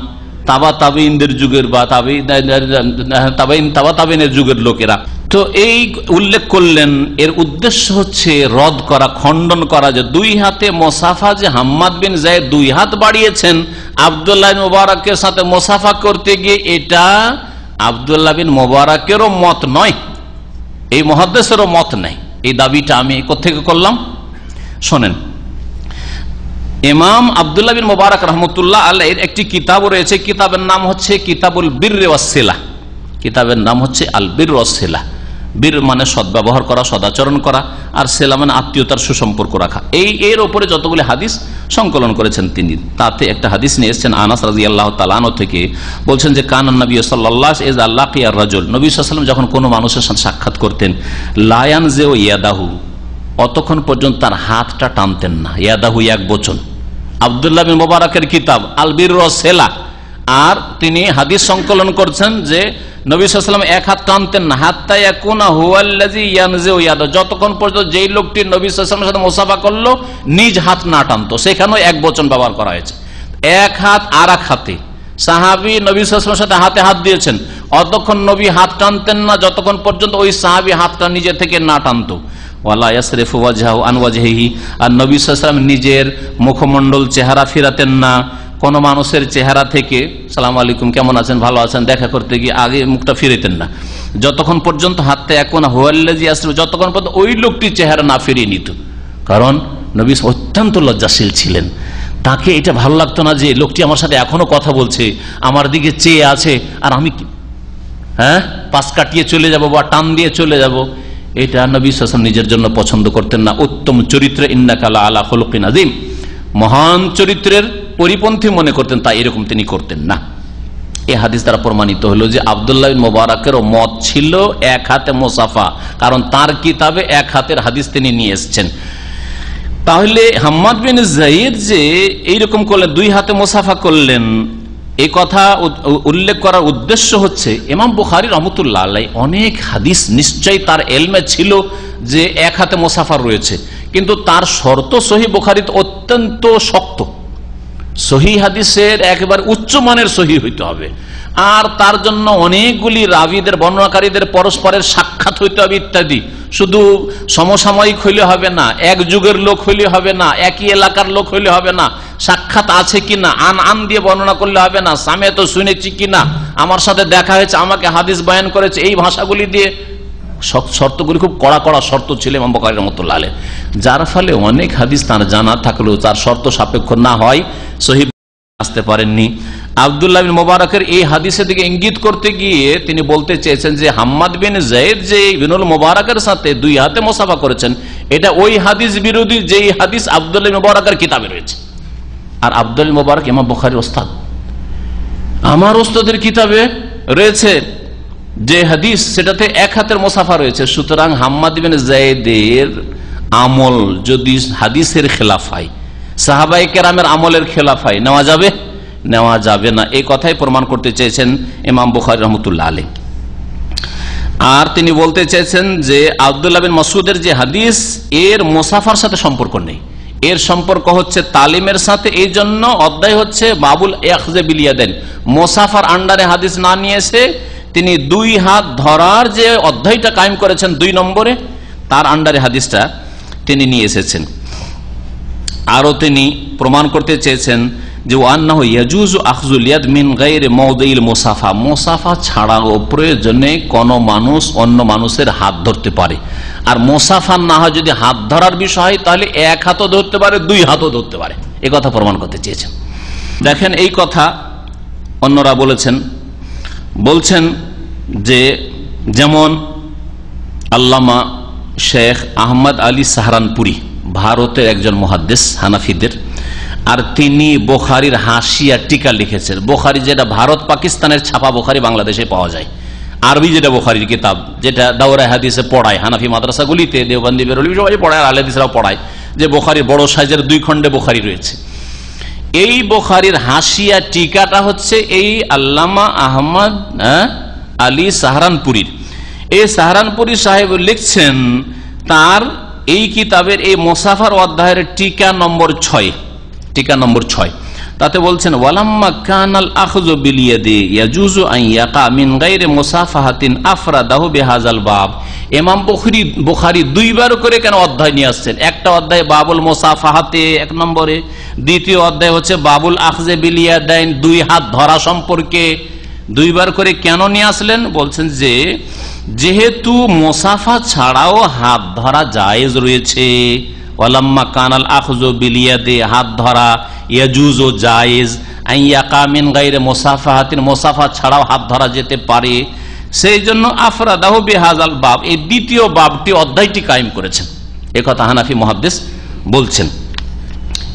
তাবাইনদের যুগের বা তাবাইনের যুগের লোকেরা। তো এই উল্লেখ করলেন, এর উদ্দেশ্য হচ্ছে রদ করা, খণ্ডন করা যে দুই হাতে মোসাফা যে হাম্মাদ বিন যায়েদ দুই হাত বাড়িয়েছেন আব্দুল্লাহ বিন মুবারাকের সাথে মোসাফা করতে গিয়ে, এটা আব্দুল্লাহ বিন মুবারাকেরও মত নয়, এই মুহাদ্দিসেরও মত নাই। এই দাবিটা আমি কোত্থেকে করলাম শোনেন। ইমাম আব্দুল্লাহ বিন মুবারাক রহমতুল্লাহ আলাইহির একটি কিতাব রয়েছে, কিতাবের নাম হচ্ছে কিতাবুল বিররি ওয়াস সিলা। কিতাবের নাম হচ্ছে আল বিরর ওয়াস সিলা। বীর মানে সদ্ব্যবহার করা, সদাচরণ করা, আর সেলা মানে আত্মীয়তার সুসম্পর্ক রাখা। এর উপরে যতগুলি হাদিস সংকলন করেছেন তিনি, তাতে একটা হাদিস নিয়ে এসেছেন আনাস রাদিয়াল্লাহু তাআলা আনহু থেকে, বলছেন যে কানান নবী সাল্লাল্লাহু আলাইহি ওয়াসাল্লাম ইযা লাকিয়া রাজুল, নবী সাল্লাল্লাহু আলাইহি ওয়াসাল্লাম যখন কোনো মানুষের সাথে সাক্ষাৎ করতেন, লা ইয়ানজিউ ইয়াদাহু, অতক্ষণ পর্যন্ত তার হাতটা টানতেন না। ইয়াদাহু এক বচন। আব্দুল্লাহ বিন মুবারাকের কিতাব আল বিরর ওয়াস সিলা, আর তিনি হাদিস সংকলন করছেন যে নবী সাল্লাল্লাহু আলাইহি ওয়াসাল্লাম এক হাত টানতেন না, হাত্তা ইয়াকুনা হুয়াল্লাযী ইয়ানজিউ ইয়াদা, যতক্ষণ পর্যন্ত যেই লোকটি নবী সাল্লাল্লাহু আলাইহি ওয়াসাল্লামের সাথে মুসাফা করলো নিজ হাত না টানতো। সেখানেও এক বচন ব্যবহার করা হয়েছে, এক হাত আর এক হাতে। সাহাবী নবী সাল্লাল্লাহু আলাইহি ওয়াসাল্লামের সাথে হাতে হাত দিয়েছেন, অতক্ষণ নবী হাত টানতেন না যতক্ষণ পর্যন্ত ওই সাহাবী হাতটা নিজে থেকে না টানতো। ওয়ালা ইয়াসরিফু ওয়াজহাহু আন ওয়াজহিহি, আর নবী সাল্লাল্লাহু আলাইহি ওয়াসাল্লাম নিজের মুখমণ্ডল চেহারা ফিরাতেন না কোন মানুষের চেহারা থেকে, সালাম আলাইকুম কেমন আছেন ভালো আছেন দেখা করতে গিয়ে আগে মুখটা ফিরাতেন না, যতক্ষণ পর্যন্ত হাতটা এখন হুয়াল্লাযী ইয়াসরিফু, যতক্ষণ পর্যন্ত ওই লোকটির চেহারা না ফিরিয়ে নিত। কারণ নবী অত্যন্ত লজ্জাশীল ছিলেন, তাকে এটা ভালো লাগতো না যে লোকটি আমার সাথে এখনো কথা বলছে, আমার দিকে চেয়ে আছে, আর আমি পাশ কাটিয়ে চলে যাব বা টান দিয়ে চলে যাব। এটা নবী সাল্লাল্লাহু আলাইহি ওয়াসাল্লাম নিজের জন্য পছন্দ করতেন না। উত্তম চরিত্রে ইন্নাকা আলা খুলুকিন আযীম, মহান চরিত্রের পরিপন্থী মনে করতেন, তাই এরকম তিনি করতেন না। এই হাদিস দ্বারা প্রমাণিত হলো যে আব্দুল্লাহ বিন মুবারাকের মত ছিল এক হাতে মুসাফা, কারণ তার কিতাবে এক হাতের হাদিস তিনি নিয়ে এসেছেন। তাহলে হাম্মাদ বিন যায়েদ যে এইরকম করলেন, দুই হাতে মুসাফা করলেন, এই কথা উল্লেখ করার উদ্দেশ্য হচ্ছে ইমাম বুখারী রহমতুল্লাহ আলাইহি অনেক হাদিস নিশ্চয়ই তার এলমে ছিল যে এক হাতে মুসাফা রয়েছে, কিন্তু তার শর্ত সহিহ বুখারীতে অত্যন্ত শক্ত। সহিহ হাদিসের একেবারে উচ্চমানের সহিহ হইতে হবে, আর তার জন্য অনেকগুলি রাবীদের বর্ণনাকারীদের পরস্পরের সাক্ষাৎ হইতে হবে ইত্যাদি। শুধু সমসাময়িক হইলে হবে না, এক যুগের লোক হইলে হবে না, একই এলাকার লোক হইলে হবে না, সাক্ষাৎ আছে কিনা আন দিয়ে বর্ণনা করলে হবে না, সামে তো শুনেছি কিনা, আমার সাথে দেখা হয়েছে, আমাকে হাদিস বয়ান করেছে, এই ভাষাগুলি দিয়ে। শর্তগুলি খুব কড়া কড়া শর্ত ছিল ইমাম বুখারী রাহমাতুল্লাহ আলাইহি, যার ফলে অনেক হাদিস তার জানা থাকলেও তার শর্ত সাপেক্ষ না হয় সহিহ আসতে পারেননি। আব্দুল্লাহ বিন মুবারাকের এই হাদিসের দিকে ইঙ্গিত করতে গিয়ে তিনি বলতে চেয়েছেন যে হাম্মাদ বিন যায়েদ যে ইবনুল মুবারাকের সাথে দুই হাতে মুসাফা করেছেন, এটা ওই হাদিস বিরোধী যেই হাদিস আব্দুল্লাহ বিন মুবারাকের কিতাবে রয়েছে। আর আব্দুল মুবারাক ইমাম বুখারীর ওস্তাদ, আমার ওস্তাদের কিতাবে রয়েছে যে হাদিস, সেটাতে এক হাতের মুসাফা রয়েছে। সুতরাং হাম্মাদ বিন যায়েদের আমল যদি হাদিসের খেলাফ হয়, সাহাবায়ে কেরামের আমলের খেলাফ হয়, নেওয়া যাবে? নেওয়া যাবে না। এই কথাই প্রমাণ করতে চেয়েছেন ইমাম বুখারী রাহমাতুল্লাহ আলাইহি। আর তিনি বলতে চেয়েছেন যে আব্দুল্লাহ বিন মাসউদের যে হাদিস, এর মুসাফার সাথে সম্পর্ক নেই, এর সম্পর্ক হচ্ছে তালিমের সাথে। এই জন্য অধ্যায় হচ্ছে বাবুল ইখযা বিল ইয়াদাইন, মুসাফার আন্ডারে হাদিস না নিয়ে এসে তিনি দুই হাত ধরার যে অধ্যায়টা কায়েম করেছেন 2 নম্বরে, তার আন্ডারে হাদিসটা তিনি নিয়ে এসেছেন। আরো তিনি প্রমাণ করতে চেয়েছেন যে আন্নাহু ইয়াজুজু আখযুল ইয়াদ মিন গায়রি মাওদিল মুসাফা, মুসাফা ছাড়াও প্রয়োজনে কোন মানুষ অন্য মানুষের হাত ধরতে পারে। আর মুসাফা না হয় যদি হাত ধরার বিষয় হয়, তাহলে এক হাতও ধরতে পারে, 2 হাতও ধরতে পারে। এই কথা প্রমাণ করতে চেয়েছেন। দেখেন এই কথা অন্যরা বলছেন যে যেমন আল্লামা শেখ আহমদ আলী সাহারানপুরি, ভারতের একজন মুহাদ্দিস হানাফিদের, আর তিনি বুখারীর হাসিয়া টিকা লিখেছেন। বুখারী যেটা ভারত পাকিস্তানের ছাপা বুখারী বাংলাদেশে পাওয়া যায়, আরবি যেটা বুখারীর কিতাব, যেটা দাওরায়ে হাদিসে পড়ায় হানাফি মাদ্রাসাগুলিতে, দেওবন্দি বেরলভী সবাই পড়ায়, আর আহলে হাদিসরাও পড়ায়, যে বুখারীর বড় সাইজের 2 খণ্ডে বুখারী রয়েছে। এই বুখারীর হাসিয়া টিকাটা হচ্ছে এই আল্লামা আহমদ আলী সাহারানপুরীর। এই সাহারানপুরী সাহেব লিখছেন তার এই কিতাবের এই মুসাফার অধ্যায়ের টিকা নম্বর 6, তাতে বলছেন ওয়ালাম্মা কানাল আখযু বিল ইয়াদি ইয়াজুজু আন ইয়াকা মিন গায়রি মুসাফাহাতিন আফরাদাহু বিহাযাল বাব। ইমাম বুখারী 2 বার করে কেন অধ্যায় নিয়ে আসছেন? একটা অধ্যায় বাবুল মুসাফাহাতে 1 নম্বরে, দ্বিতীয় অধ্যায় হচ্ছে বাবুল আখযি বিল ইয়াদাইন, 2 হাত ধরা সম্পর্কে 2 বার করে কেন নিয়ে আসলেন? বলছেন যে যেহেতু মুসাফা ছাড়াও হাত ধরা জায়েজ রয়েছে, ওয়ালাম্মা কানাল আখযু বিল ইয়াদি, হাত ধরা, ইয়াজুজু জায়েজ, আন ইয়াকা মিন গায়রি মুসাফাহাতিন, মুসাফা ছাড়াও হাত ধরা যেতে পারে, সেই জন্য আফরাদাহু বিহাযাল বাব, এই দ্বিতীয় বাবটি অধ্যায়টি কায়েম করেছেন। এই কথা হানাফি মুহাদ্দিস বলছেন।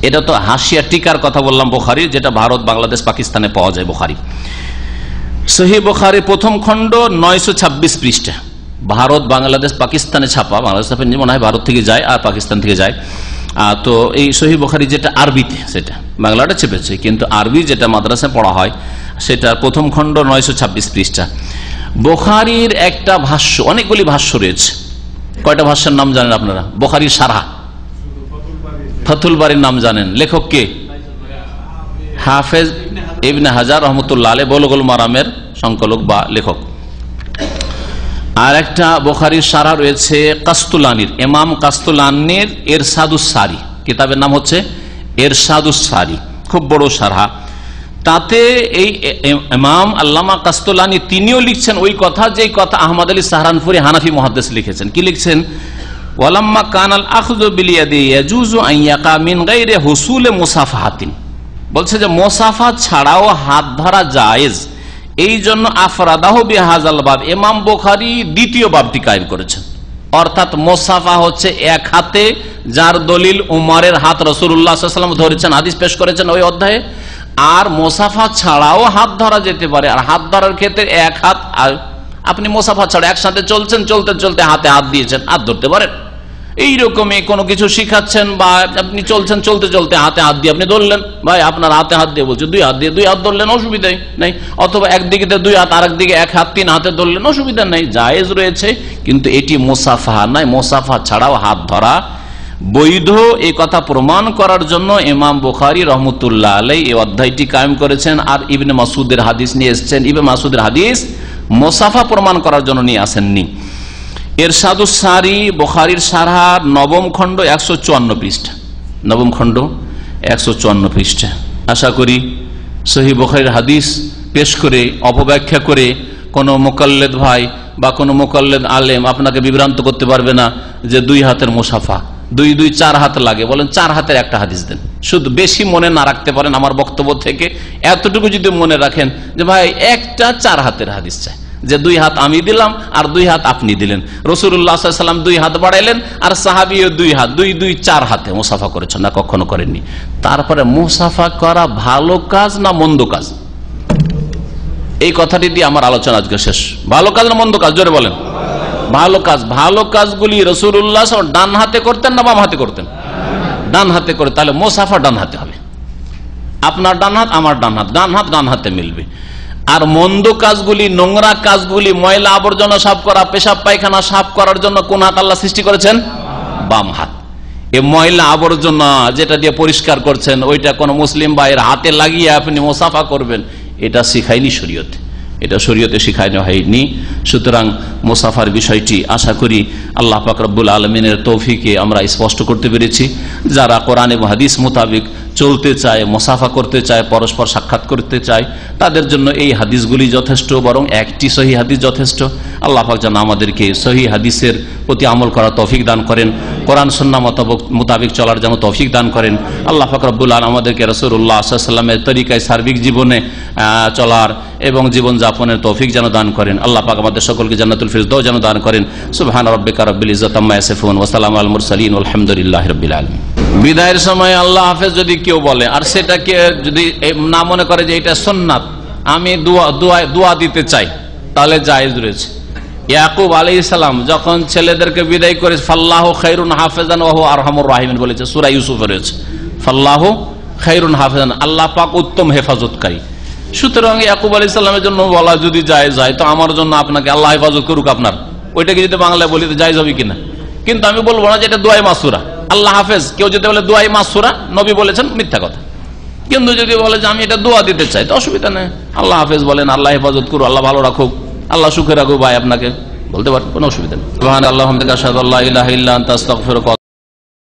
এটা তো হাসিয়া টিকার কথা বললাম বুখারীর, যেটা ভারত, বাংলাদেশ, পাকিস্তানে পাওয়া যায় বুখারী। সহিহ বুখারী প্রথম খণ্ড 926 পৃষ্ঠা, ভারত, বাংলাদেশ, পাকিস্তানে ছাপা। বাংলাদেশ মনে হয় ভারত থেকে যায় আর পাকিস্তান থেকে যায়। তো এই সহিহ বুখারী যেটা আরবিতে, সেটা বাংলাটা চেপেছে, কিন্তু আরবি যেটা মাদ্রাসায় পড়া হয় সেটার প্রথম খণ্ড 926 পৃষ্ঠা। বুখারীর একটা ভাষ্য, অনেকগুলি ভাষ্য রয়েছে। কয়টা ভাষ্যের নাম জানেন আপনারা? বুখারীর শারহ ফাতুল বারীর নাম জানেন? লেখক কে? হাফেজ ইবনে হাজার রহমতুল্লাহ আলাইহ, বুলুগুল মারামের সংকলক বা লেখক। আর একটা বুখারীর শারহ রয়েছে কাস্তুলানির, ইমাম কাস্তুলানির ইরশাদুস সারি, কিতাবের নাম হচ্ছে ইরশাদুস সারি, খুব বড় শারহ। তাতে এই ইমাম আল্লামা কাস্তুলানি তিনিও লিখছেন ওই কথা, যেই কথা আহমদ আলী সাহারানপুরী হানাফি মুহাদ্দিস লিখেছেন। কি লিখছেন? ওয়ালাম্মা কানাল আখযু বিল ইয়াদি ইয়াজুজু আন ইয়াকা মিন গায়রি হুসুলি মুসাফাহাতিন, বলছে যে মুসাফা ছাড়াও হাত ধরা জায়েজ, এই জন্য আফরাদাহু বিহাযাল বাব, ইমাম বুখারী দ্বিতীয় বাবটি কায়েম করেছেন। অর্থাৎ মুসাফা হচ্ছে এক হাতে, যার দলিল উমরের হাত রাসূলুল্লাহ সাল্লাল্লাহু আলাইহি ওয়াসাল্লাম ধরেছেন, হাদিস পেশ করেছেন ওই অধ্যায়ে। আর মুসাফা ছাড়াও হাত ধরা যেতে পারে, আর হাত ধরার ক্ষেত্রে এক হাত, আপনি মুসাফা ছাড়া একসাথে চলছেন, চলতে চলতে হাতে হাত দিয়েছেন, হাত ধরতে পারেন। এইরকমই কোনো কিছু শিখাচ্ছেন বা আপনি চলছেন, চলতে চলতে হাতে হাত দিয়ে আপনি ধরলেন, ভাই আপনার হাতে হাত দিয়ে বলছে 2 হাত দিয়ে 2 হাত ধরলেন, অসুবিধাই নাই। অথবা একদিকে 2 হাত, আর একদিকে 1 হাত, 3 হাতে ধরলেন, অসুবিধা নাই, জায়েজ রয়েছে। কিন্তু এটি মুসাফা নাই, মুসাফা ছাড়াও হাত ধরা বৈধ, এই কথা প্রমাণ করার জন্য ইমাম বুখারী রহমতুল্লাহ আলাইহি এই অধ্যায়টি কায়েম করেছেন। আর ইবনে মাসউদের হাদিস নিয়ে এসেছেন, ইবনে মাসউদের হাদিস মুসাফা প্রমাণ করার জন্য নিয়ে আসেননি। ইরশাদুস সারি বুখারীর শারহ নবম খণ্ড 154 পৃষ্ঠা, নবম খণ্ড 154 পৃষ্ঠা। আশা করি সহিহ বুখারীর হাদিস পেশ করে অপব্যাখ্যা করে কোনো মুকাল্লিদ ভাই বা কোনো মুকাল্লিদ আলেম আপনাকে বিভ্রান্ত করতে পারবে না যে 2 হাতের মুসাফা, 2 4 হাত লাগে। বলেন 4 হাতের একটা হাদিস দেন। শুধু বেশি মনে না রাখতে পারেন আমার বক্তব্য থেকে, এতটুকু যদি মনে রাখেন যে ভাই একটা 4 হাতের হাদিস চাই, যে 2 হাত আমি দিলাম আর 2 হাত আপনি দিলেন, রাসূলুল্লাহ সাল্লাল্লাহু আলাইহি ওয়াসাল্লাম 2 হাত বাড়াইলেন আর সাহাবীও 2 হাত, 2 4 হাতে মুসাফা করেছেন না, কখনো করেননি। তারপরে মুসাফা করা ভালো কাজ না মন্দ কাজ? এই কথাটি দিয়ে আমার আলোচনা আজকে শেষ। ভালো কাজ না মন্দ কাজ? জোরে বলেন। ভালো কাজ। ভালো কাজগুলি রাসূলুল্লাহ সাল্লাল্লাহু আলাইহি ওয়াসাল্লাম ডান হাতে করতেন না বাম হাতে করতেন? ডান হাতে করে। তাহলে মুসাফা ডান হাতে হবে। আপনার ডান হাত, আমার ডান হাত, ডান হাত ডান হাতে মিলবে। আর মন্দ কাজগুলি, নোংরা কাজগুলি, ময়লা আবর্জনা সাফ করা, পেশাব পায়খানা সাফ করার জন্য কোন হাত আল্লাহ সৃষ্টি করেছেন? বাম হাত। এই ময়লা আবর্জনা যেটা দিয়ে পরিষ্কার করছেন, ওইটা কোন মুসলিম ভাইয়ের হাতে লাগিয়ে আপনি মুসাফা করবেন, এটা শিখায়নি শরীয়তে, এটা শরীয়তে শিখানো হয়নি। সুতরাং মুসাফার বিষয়টি আশা করি আল্লাহ পাক রব্বুল আলামিনের তৌফিকে আমরা স্পষ্ট করতে পেরেছি। যারা কোরআন এবং হাদিস মোতাবেক চলতে চায়, মুসাফা করতে চায়, পরস্পর সাক্ষাৎ করতে চায়, তাদের জন্য এই হাদিসগুলি যথেষ্ট, বরং একটি সহিহ হাদিস যথেষ্ট। আল্লাহ পাক যেন আমাদেরকে সহিহ হাদিসের প্রতি আমল করার তৌফিক দান করেন, কোরআন সুন্নাহ মোতাবেক চলার যেন তৌফিক দান করেন। আল্লাহ পাক রব্বুল আলামিন আমাদেরকে রাসূলুল্লাহ সাল্লাল্লাহু আলাইহি ওয়াসাল্লামের তরিকায় সার্বিক জীবনে চলার এবং জীবন যাপনের তৌফিক যেন দান করেন। আল্লাহ পাক আমাদের সকলকে জান্নাতুল ফিরদাউস যেন দান করেন। সুবহান রাব্বিকা রাব্বিল ইজ্জাতি আম্মা ইয়াসিফুন ওয়া সালামুন আলাল মুরসালিন আলহামদুলিল্লাহি রাব্বিল আলামিন। বিদায়ের সময় আল্লাহ হাফেজ যদি কেউ বলে, আর সেটাকে যদি না মনে করে যে এটা সুন্নাত, আমি দোয়া দিতে চাই, তাহলে জায়েজ রয়েছে। ইয়াকুব আলাইহিস সালাম যখন ছেলেদেরকে বিদায় করে ফাল্লাহু খায়রুন হাফিজান ওয়া হুয়া আরহামুর রাহিমিন বলেছে, সূরা ইউসুফে রয়েছে ফাল্লাহু খায়রুন হাফিজান, আল্লাহ পাক উত্তম হেফাজতকারী। সুতরাং ইয়াকুব আলাইহিস সালামের জন্য বলা যদি জায়েজ হয়, তো আমার জন্য আপনাকে আল্লাহ হেফাজত করুক আপনার, ওইটাকে যদি বাংলায় বলি তো জায়েজ হবে কিনা? কিন্তু আমি বলবো না যে এটা দুআয়ে মাসুরা, আল্লাহ হাফেজ। কেউ যদি বলে দুআয়ে মাসুরা নবী বলেছেন, মিথ্যা কথা। কিন্তু যদি বলে যে আমি এটা দোয়া দিতে চাই, তো অসুবিধা নেই, আল্লাহ হাফেজ বলেন, আল্লাহ হেফাজত করুক, আল্লাহ ভালো রাখুক, আল্লাহ সুখে রাখুক ভাই, আপনাকে বলতে পারেন, কোনো অসুবিধা নেই। সুবহানাল্লাহি ওয়া বিহামদিহি আশহাদু আল্লা ইলাহা ইল্লা আনতা আস্তাগফিরুকা।